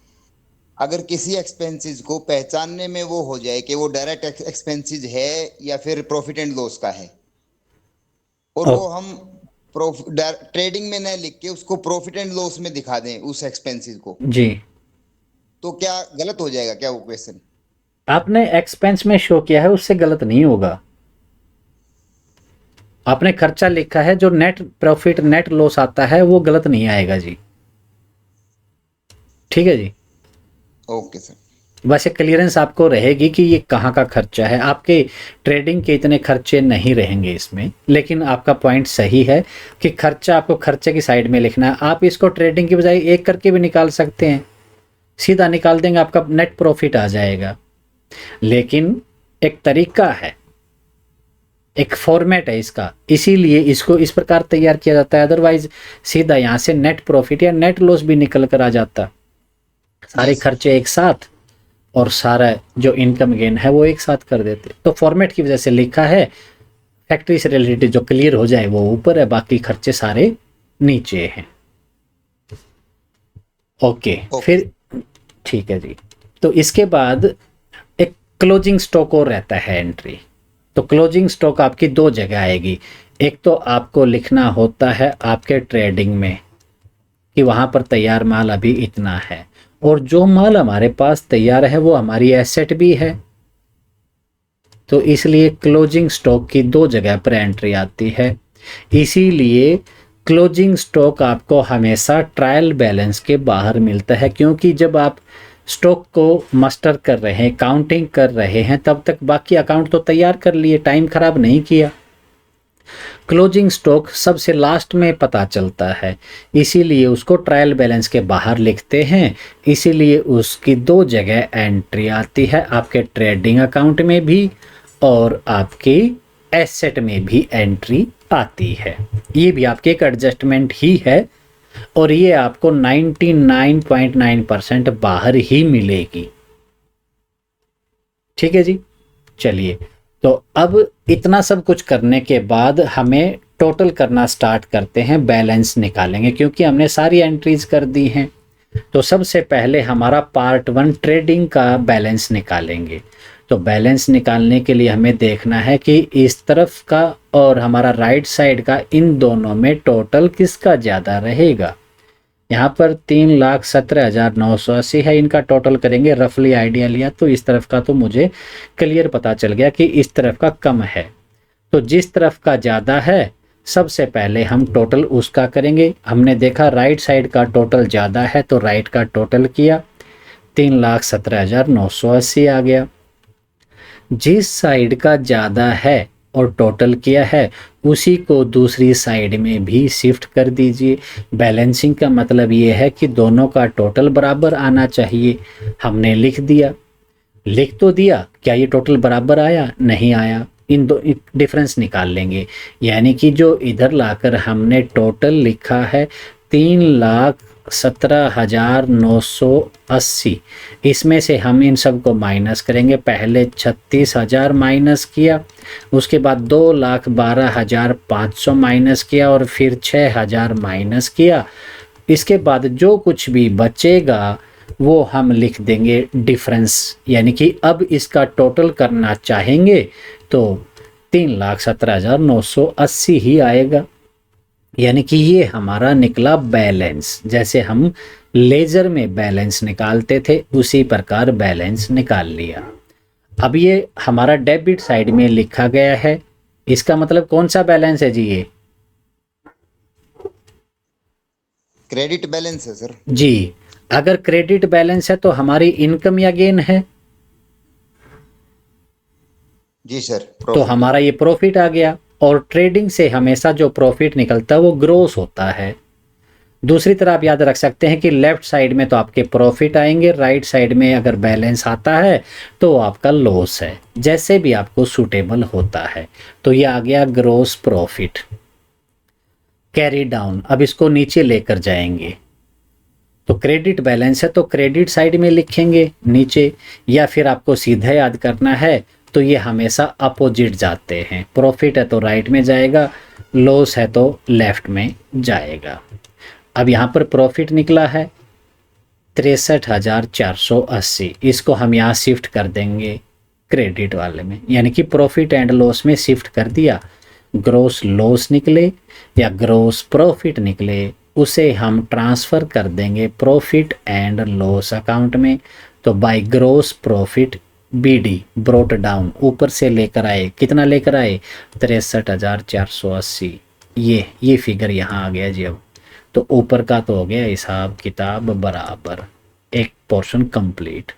अगर किसी एक्सपेंसेस को पहचानने में वो हो जाए कि वो डायरेक्ट एक्सपेंसेस है या फिर प्रॉफिट एंड लॉस का है, और ओ वो हम ट्रेडिंग में न लिख के उसको प्रॉफिट एंड लॉस में दिखा दें उस एक्सपेंसेस को, जी, तो क्या गलत हो जाएगा क्या वो क्वेश्चन? आपने एक्सपेंस में शो किया है उससे गलत नहीं होगा। आपने खर्चा लिखा है, जो नेट प्रॉफिट नेट लॉस आता है वो गलत नहीं आएगा जी। ठीक है जी, ओके सर। वैसे क्लियरेंस आपको रहेगी कि ये कहाँ का खर्चा है। आपके ट्रेडिंग के इतने खर्चे नहीं रहेंगे इसमें, लेकिन आपका पॉइंट सही है कि खर्चा आपको खर्चे की साइड में लिखना है। आप इसको ट्रेडिंग की बजाय एक करके भी निकाल सकते हैं, सीधा निकाल देंगे, आपका नेट प्रॉफिट आ जाएगा। लेकिन एक तरीका है, एक फॉर्मेट है इसका, इसीलिए इसको इस प्रकार तैयार किया जाता है। अदरवाइज सीधा यहाँ से नेट प्रॉफिट या नेट लॉस भी निकल कर आ जाता, सारे खर्चे एक साथ और सारा जो इनकम गेन है वो एक साथ कर देते। तो फॉर्मेट की वजह से लिखा है, फैक्ट्री से रिलेटेड जो क्लियर हो जाए वो ऊपर है, बाकी खर्चे सारे नीचे हैं। ओके, फिर ठीक है जी। तो इसके बाद एक क्लोजिंग स्टॉक और रहता है एंट्री। तो क्लोजिंग स्टॉक आपकी दो जगह आएगी। एक तो आपको लिखना होता है आपके ट्रेडिंग में कि वहाँ पर तैयार माल अभी इतना है, और जो माल हमारे पास तैयार है वो हमारी एसेट भी है। तो इसलिए क्लोजिंग स्टॉक की दो जगह पर एंट्री आती है। इसीलिए क्लोजिंग स्टॉक आपको हमेशा ट्रायल बैलेंस के बाहर मिलता है, क्योंकि जब आप स्टॉक को मस्टर कर रहे हैं, काउंटिंग कर रहे हैं, तब तक बाकी अकाउंट तो तैयार कर लिए, टाइम खराब नहीं किया। क्लोजिंग स्टॉक सबसे लास्ट में पता चलता है, इसीलिए उसको ट्रायल बैलेंस के बाहर लिखते हैं। इसीलिए उसकी दो जगह एंट्री आती है, आपके ट्रेडिंग अकाउंट में भी और आपके एसेट में भी एंट्री आती है। ये भी आपकी एक एडजस्टमेंट ही है, और ये आपको 99.9% बाहर ही मिलेगी। ठीक है जी, चलिए। तो अब इतना सब कुछ करने के बाद हमें टोटल करना स्टार्ट करते हैं, बैलेंस निकालेंगे, क्योंकि हमने सारी एंट्रीज कर दी हैं। तो सबसे पहले हमारा पार्ट 1 ट्रेडिंग का बैलेंस निकालेंगे। तो बैलेंस निकालने के लिए हमें देखना है कि इस तरफ का और हमारा राइट साइड का, इन दोनों में टोटल किसका ज़्यादा रहेगा। यहाँ पर 3,17,980 है, इनका टोटल करेंगे। रफली आइडिया लिया तो इस तरफ का तो मुझे क्लियर पता चल गया कि इस तरफ का कम है। तो जिस तरफ का ज़्यादा है सबसे पहले हम टोटल उसका करेंगे। हमने देखा राइट साइड का टोटल ज़्यादा है तो राइट का टोटल किया, 3,17,980 आ गया। जिस साइड का ज़्यादा है और टोटल किया है उसी को दूसरी साइड में भी शिफ्ट कर दीजिए। बैलेंसिंग का मतलब ये है कि दोनों का टोटल बराबर आना चाहिए। हमने लिख दिया, लिख तो दिया, क्या ये टोटल बराबर आया? नहीं आया। इन दो डिफरेंस निकाल लेंगे, यानी कि जो इधर लाकर हमने टोटल लिखा है 3,17,980, इसमें से हम इन सब को माइनस करेंगे। पहले 36,000 माइनस किया, उसके बाद 2,12,500 माइनस किया और फिर 6,000 माइनस किया। इसके बाद जो कुछ भी बचेगा वो हम लिख देंगे डिफरेंस, यानी कि अब इसका टोटल करना चाहेंगे तो 3,17,980 ही आएगा। यानी कि ये हमारा निकला बैलेंस। जैसे हम लेजर में बैलेंस निकालते थे उसी प्रकार बैलेंस निकाल लिया। अब ये हमारा डेबिट साइड में लिखा गया है, इसका मतलब कौन सा बैलेंस है जी? ये क्रेडिट बैलेंस है सर जी। अगर क्रेडिट बैलेंस है तो हमारी इनकम या गेन है? जी सर, तो प्रॉफिट। हमारा ये प्रॉफिट आ गया। और ट्रेडिंग से हमेशा जो प्रॉफिट निकलता है वो ग्रोस होता है। दूसरी तरह आप याद रख सकते हैं कि लेफ्ट साइड में तो आपके प्रॉफिट आएंगे, राइट साइड में अगर बैलेंस आता है तो आपका लॉस है, जैसे भी आपको सूटेबल होता है। तो ये आ गया ग्रोस प्रॉफिट। कैरी डाउन, अब इसको नीचे लेकर जाएंगे। तो क्रेडिट बैलेंस है तो क्रेडिट साइड में लिखेंगे नीचे, या फिर आपको सीधा याद करना है तो ये हमेशा अपोजिट जाते हैं। प्रॉफिट है तो राइट में जाएगा, लॉस है तो लेफ्ट में जाएगा। अब यहाँ पर प्रॉफिट निकला है 63,480, इसको हम यहाँ शिफ्ट कर देंगे क्रेडिट वाले में, यानी कि प्रॉफिट एंड लॉस में शिफ्ट कर दिया। ग्रोस लॉस निकले या ग्रोस प्रॉफिट निकले उसे हम ट्रांसफ़र कर देंगे प्रॉफिट एंड लॉस अकाउंट में। तो by gross profit BD brought down, ऊपर से लेकर आए, कितना लेकर आए? 63,480। ये फिगर यहाँ आ गया जी। अब तो ऊपर का तो हो गया हिसाब किताब बराबर, एक पोर्शन कंप्लीट।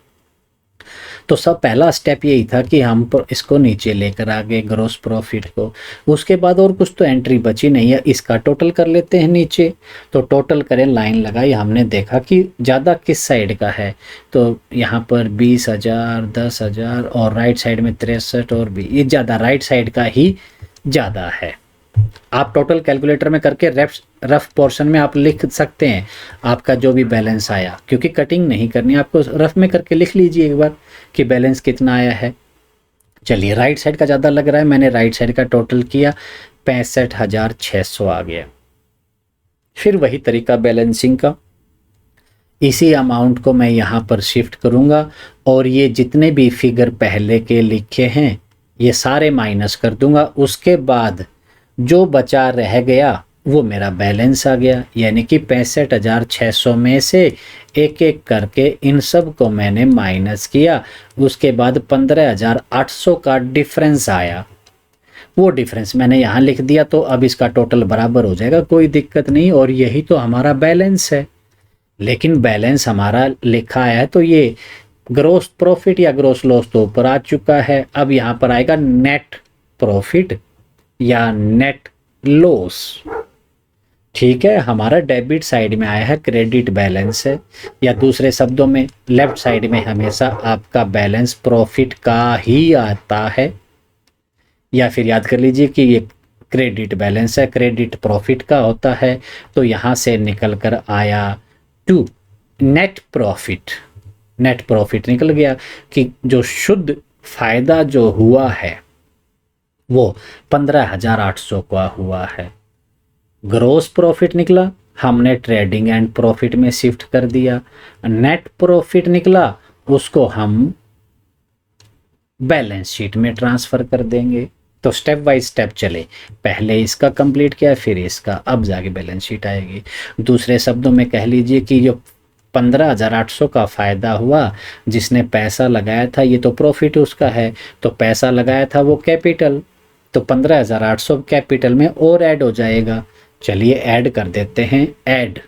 तो सब पहला स्टेप यही था कि हम इसको नीचे लेकर आ गए ग्रोस प्रॉफिट को। उसके बाद और कुछ तो एंट्री बची नहीं है, इसका टोटल कर लेते हैं नीचे। तो टोटल करें, लाइन लगाई, हमने देखा कि ज़्यादा किस साइड का है। तो यहाँ पर 20,000, 10,000 और राइट साइड में 63 और भी, ये ज़्यादा राइट साइड का ही ज़्यादा है। आप टोटल कैलकुलेटर में करके रफ पोर्शन में आप लिख सकते हैं आपका जो भी बैलेंस आया, क्योंकि कटिंग नहीं करनी, आपको रफ में करके लिख लीजिए एक बार कि बैलेंस कितना आया है। चलिए, राइट साइड का ज़्यादा लग रहा है, मैंने राइट साइड का टोटल किया, 65,600 आ गया। फिर वही तरीका बैलेंसिंग का, इसी अमाउंट को मैं यहाँ पर शिफ्ट करूँगा और ये जितने भी फिगर पहले के लिखे हैं ये सारे माइनस कर दूंगा। उसके बाद जो बचा रह गया वो मेरा बैलेंस आ गया, यानी कि 65,600 में से एक एक करके इन सब को मैंने माइनस किया। उसके बाद 15,800 का डिफरेंस आया, वो डिफरेंस मैंने यहाँ लिख दिया। तो अब इसका टोटल बराबर हो जाएगा, कोई दिक्कत नहीं। और यही तो हमारा बैलेंस है। लेकिन बैलेंस हमारा लिखा है तो ये ग्रोस प्रॉफिट या ग्रोस लॉस तो ऊपर आ चुका है। अब यहाँ पर आएगा नेट प्रॉफिट या नेट लॉस। ठीक है, हमारा डेबिट साइड में आया है क्रेडिट बैलेंस है, या दूसरे शब्दों में लेफ्ट साइड में हमेशा आपका बैलेंस प्रॉफिट का ही आता है। या फिर याद कर लीजिए कि ये क्रेडिट बैलेंस है, क्रेडिट प्रॉफिट का होता है। तो यहाँ से निकल कर आया to net profit. Net profit निकल गया कि जो शुद्ध फायदा जो हुआ है वो 15,800 का हुआ है। ग्रोस प्रॉफिट निकला हमने ट्रेडिंग एंड प्रॉफिट में शिफ्ट कर दिया। नेट प्रॉफिट निकला, उसको हम बैलेंस शीट में ट्रांसफर कर देंगे। तो स्टेप बाय स्टेप चले, पहले इसका कंप्लीट किया फिर इसका, अब जाके बैलेंस शीट आएगी। दूसरे शब्दों में कह लीजिए कि जो 15,800 का फ़ायदा हुआ, जिसने पैसा लगाया था, ये तो प्रॉफिट उसका है, तो पैसा लगाया था वो कैपिटल, तो 15,800 कैपिटल में और ऐड हो जाएगा। चलिए ऐड कर देते हैं, ऐड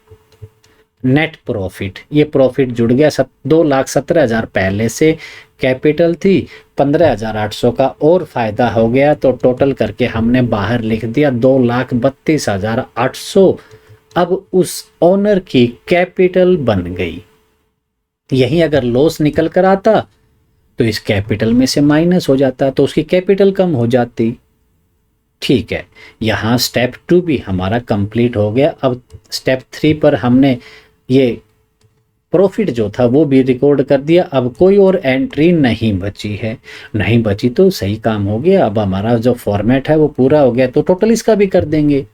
नेट प्रॉफिट, ये प्रॉफिट जुड़ गया। 2,17,000 पहले से कैपिटल थी, 15,800 का और फायदा हो गया, तो टोटल करके हमने बाहर लिख दिया 2,32,800। अब उस ओनर की कैपिटल बन गई। यही अगर लॉस निकल कर आता तो इस कैपिटल में से माइनस हो जाता, तो उसकी कैपिटल कम हो जाती। ठीक है, यहाँ स्टेप 2 भी हमारा कंप्लीट हो गया। अब स्टेप 3 पर हमने ये प्रॉफिट जो था वो भी रिकॉर्ड कर दिया। अब कोई और एंट्री नहीं बची है, नहीं बची तो सही काम हो गया। अब हमारा जो फॉर्मेट है वो पूरा हो गया, तो टोटल इसका भी कर देंगे।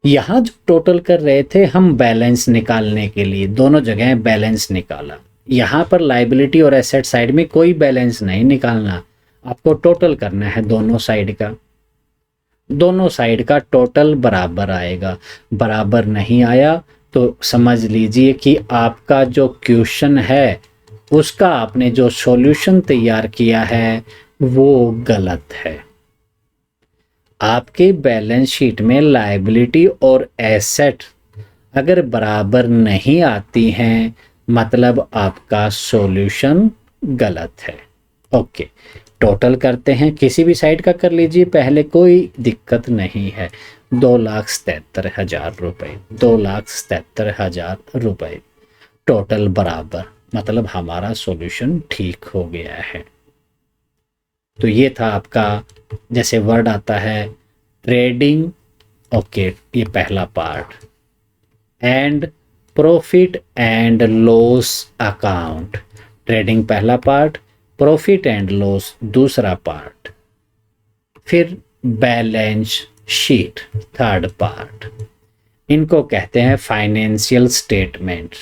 यहाँ जो टोटल कर रहे थे हम बैलेंस निकालने के लिए, दोनों जगह बैलेंस निकाला। यहाँ पर लाइबिलिटी और एसेट साइड में कोई बैलेंस नहीं निकालना, आपको टोटल करना है दोनों साइड का। दोनों साइड का टोटल बराबर आएगा, बराबर नहीं आया तो समझ लीजिए कि आपका जो क्वेश्चन है उसका आपने जो सॉल्यूशन तैयार किया है वो गलत है। आपके बैलेंस शीट में लायबिलिटी और एसेट अगर बराबर नहीं आती हैं, मतलब आपका सॉल्यूशन गलत है। ओके, टोटल करते हैं, किसी भी साइड का कर लीजिए पहले, कोई दिक्कत नहीं है। 2,77,000 रुपये, 2,77,000 रुपये टोटल बराबर, मतलब हमारा सॉल्यूशन ठीक हो गया है। तो ये था आपका, जैसे वर्ड आता है ट्रेडिंग, ओके, ये पहला part, and profit and loss account, trading पहला पार्ट, प्रॉफिट एंड लॉस दूसरा पार्ट, फिर बैलेंस शीट थर्ड पार्ट। इनको कहते हैं financial statement,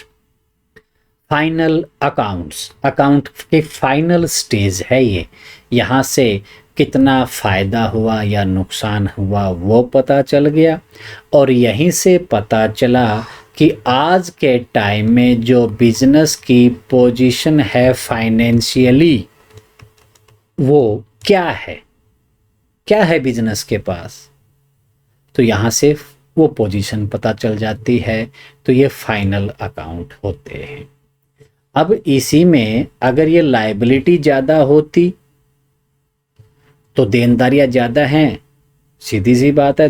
final accounts, account की फाइनल स्टेज है ये। यहाँ से कितना फ़ायदा हुआ या नुकसान हुआ वो पता चल गया, और यहीं से पता चला कि आज के टाइम में जो बिजनेस की पोजीशन है फाइनेंशियली वो क्या है, क्या है बिजनेस के पास, तो यहाँ से वो पोजीशन पता चल जाती है। तो ये फाइनल अकाउंट होते हैं। अब इसी में अगर ये लायबिलिटी ज़्यादा होती तो देनदारियाँ ज़्यादा हैं, सीधी सी बात है।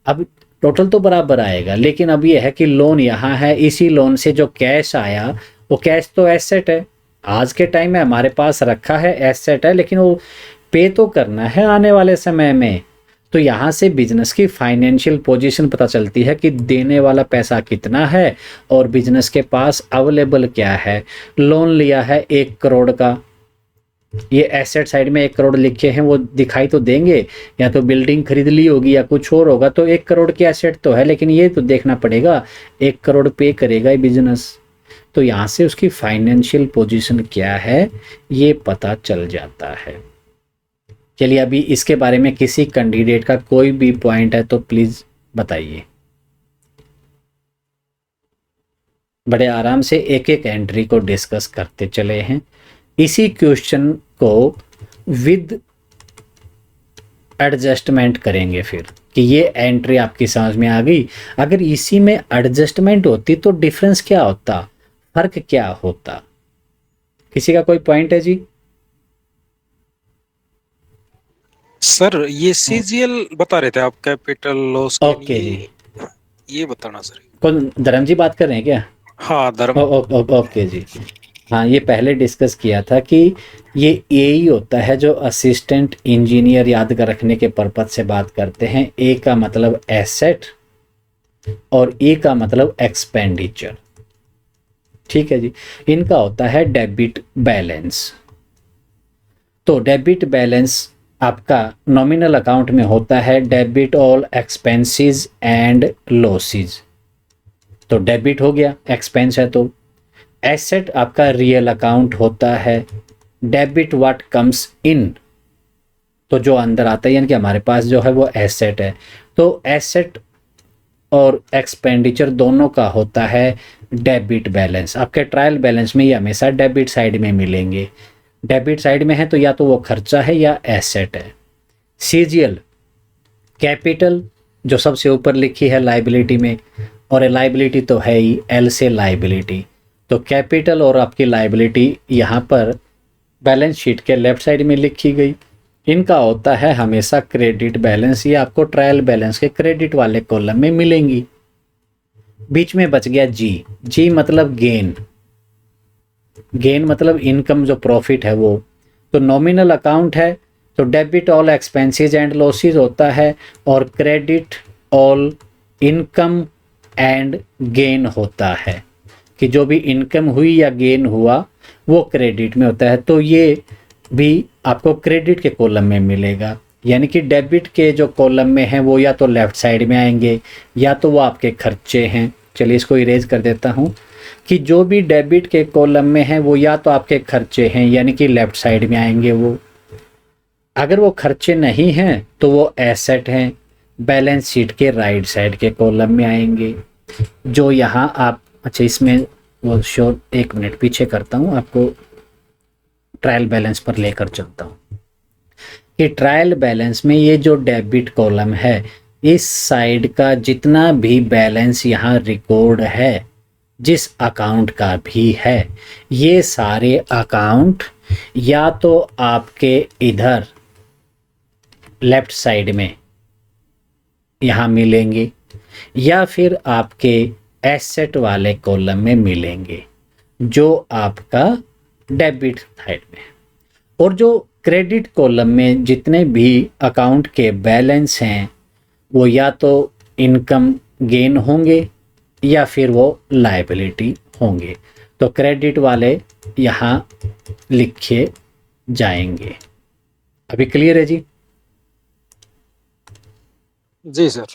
अब टोटल तो बराबर आएगा, लेकिन अब ये है कि लोन यहाँ है, इसी लोन से जो कैश आया वो कैश तो एसेट है, आज के टाइम में हमारे पास रखा है, एसेट है, लेकिन वो पे तो करना है आने वाले समय में। तो यहाँ से बिजनेस की फाइनेंशियल पोजीशन पता चलती है कि देने वाला पैसा कितना है और बिजनेस के पास अवेलेबल क्या है। लोन लिया है 1 करोड़ का, ये एसेट साइड में 1 करोड़ लिखे हैं, वो दिखाई तो देंगे, या तो बिल्डिंग खरीद ली होगी या कुछ और होगा, तो 1 करोड़ की एसेट तो है, लेकिन ये तो देखना पड़ेगा 1 करोड़ पे करेगा ये बिजनेस। तो यहाँ से उसकी फाइनेंशियल पोजीशन क्या है ये पता चल जाता है। चलिए, अभी इसके बारे में किसी कैंडिडेट का कोई भी पॉइंट है तो प्लीज बताइए। बड़े आराम से एक एक एंट्री को डिस्कस करते चले हैं। इसी क्वेश्चन को विद एडजस्टमेंट करेंगे फिर कि ये एंट्री आपकी समझ में आ गई। अगर इसी में एडजस्टमेंट होती तो डिफरेंस क्या होता, फर्क क्या होता? किसी का कोई पॉइंट है जी? सर ये सीजीएल बता रहे थे आप, कैपिटल लॉस के ओके लिए, जी, ये बताना सर। कौन धर्म जी बात कर रहे हैं क्या? हाँ धर्म। ओके जी, हाँ ये पहले डिस्कस किया था कि ये यही होता है जो असिस्टेंट इंजीनियर याद कर रखने के पर्पज से बात करते हैं। ए का मतलब एसेट और ए का मतलब एक्सपेंडिचर, ठीक है जी। इनका होता है डेबिट बैलेंस। तो डेबिट बैलेंस आपका नॉमिनल अकाउंट में होता है debit all expenses and losses, तो डेबिट हो गया, एक्सपेंस है तो। एसेट आपका रियल अकाउंट होता है, डेबिट व्हाट कम्स इन, तो जो अंदर आता है यानी कि हमारे पास जो है वो एसेट है। तो एसेट और एक्सपेंडिचर दोनों का होता है डेबिट बैलेंस। आपके ट्रायल बैलेंस में ये हमेशा डेबिट साइड में मिलेंगे। डेबिट साइड में है तो या तो वो खर्चा है या एसेट है। सीजीएल कैपिटल जो सबसे ऊपर लिखी है लाइबिलिटी में, और लाइबिलिटी तो है ही, एल से लाइबिलिटी, तो कैपिटल और आपकी लाइबिलिटी यहाँ पर बैलेंस शीट के लेफ्ट साइड में लिखी गई। इनका होता है हमेशा क्रेडिट बैलेंस, ये आपको ट्रायल बैलेंस के क्रेडिट वाले कॉलम में मिलेंगी। बीच में बच गया जी, जी मतलब गेन, गेन मतलब इनकम जो प्रॉफिट है वो। तो नॉमिनल अकाउंट है तो debit all expenses and losses होता है, और credit all income and gain होता है, कि जो भी इनकम हुई या गेन हुआ वो क्रेडिट में होता है। तो ये भी आपको क्रेडिट के कॉलम में मिलेगा, यानी कि डेबिट के जो कॉलम में हैं वो या तो लेफ्ट साइड में आएंगे या तो वो आपके खर्चे हैं। चलिए इसको इरेज कर देता हूँ कि जो भी डेबिट के कॉलम में है वो या तो आपके खर्चे हैं यानी कि लेफ्ट साइड में आएंगे वो। अगर वो खर्चे नहीं हैं तो वो एसेट हैं, बैलेंस शीट के राइट साइड के कॉलम में आएंगे। जो यहाँ आप, अच्छा इसमें वो शो एक मिनट पीछे करता हूँ, आपको ट्रायल बैलेंस पर लेकर चलता हूँ कि ट्रायल बैलेंस में ये जो डेबिट कॉलम है, इस साइड का जितना भी बैलेंस यहाँ रिकॉर्ड है, जिस अकाउंट का भी है, ये सारे अकाउंट या तो आपके इधर लेफ्ट साइड में यहाँ मिलेंगे या फिर आपके एसेट वाले कॉलम में मिलेंगे जो आपका डेबिट साइड में। और जो क्रेडिट कॉलम में जितने भी अकाउंट के बैलेंस हैं वो या तो इनकम गेन होंगे या फिर वो लायबिलिटी होंगे। तो क्रेडिट वाले यहाँ लिखे जाएंगे। अभी क्लियर है जी? जी सर।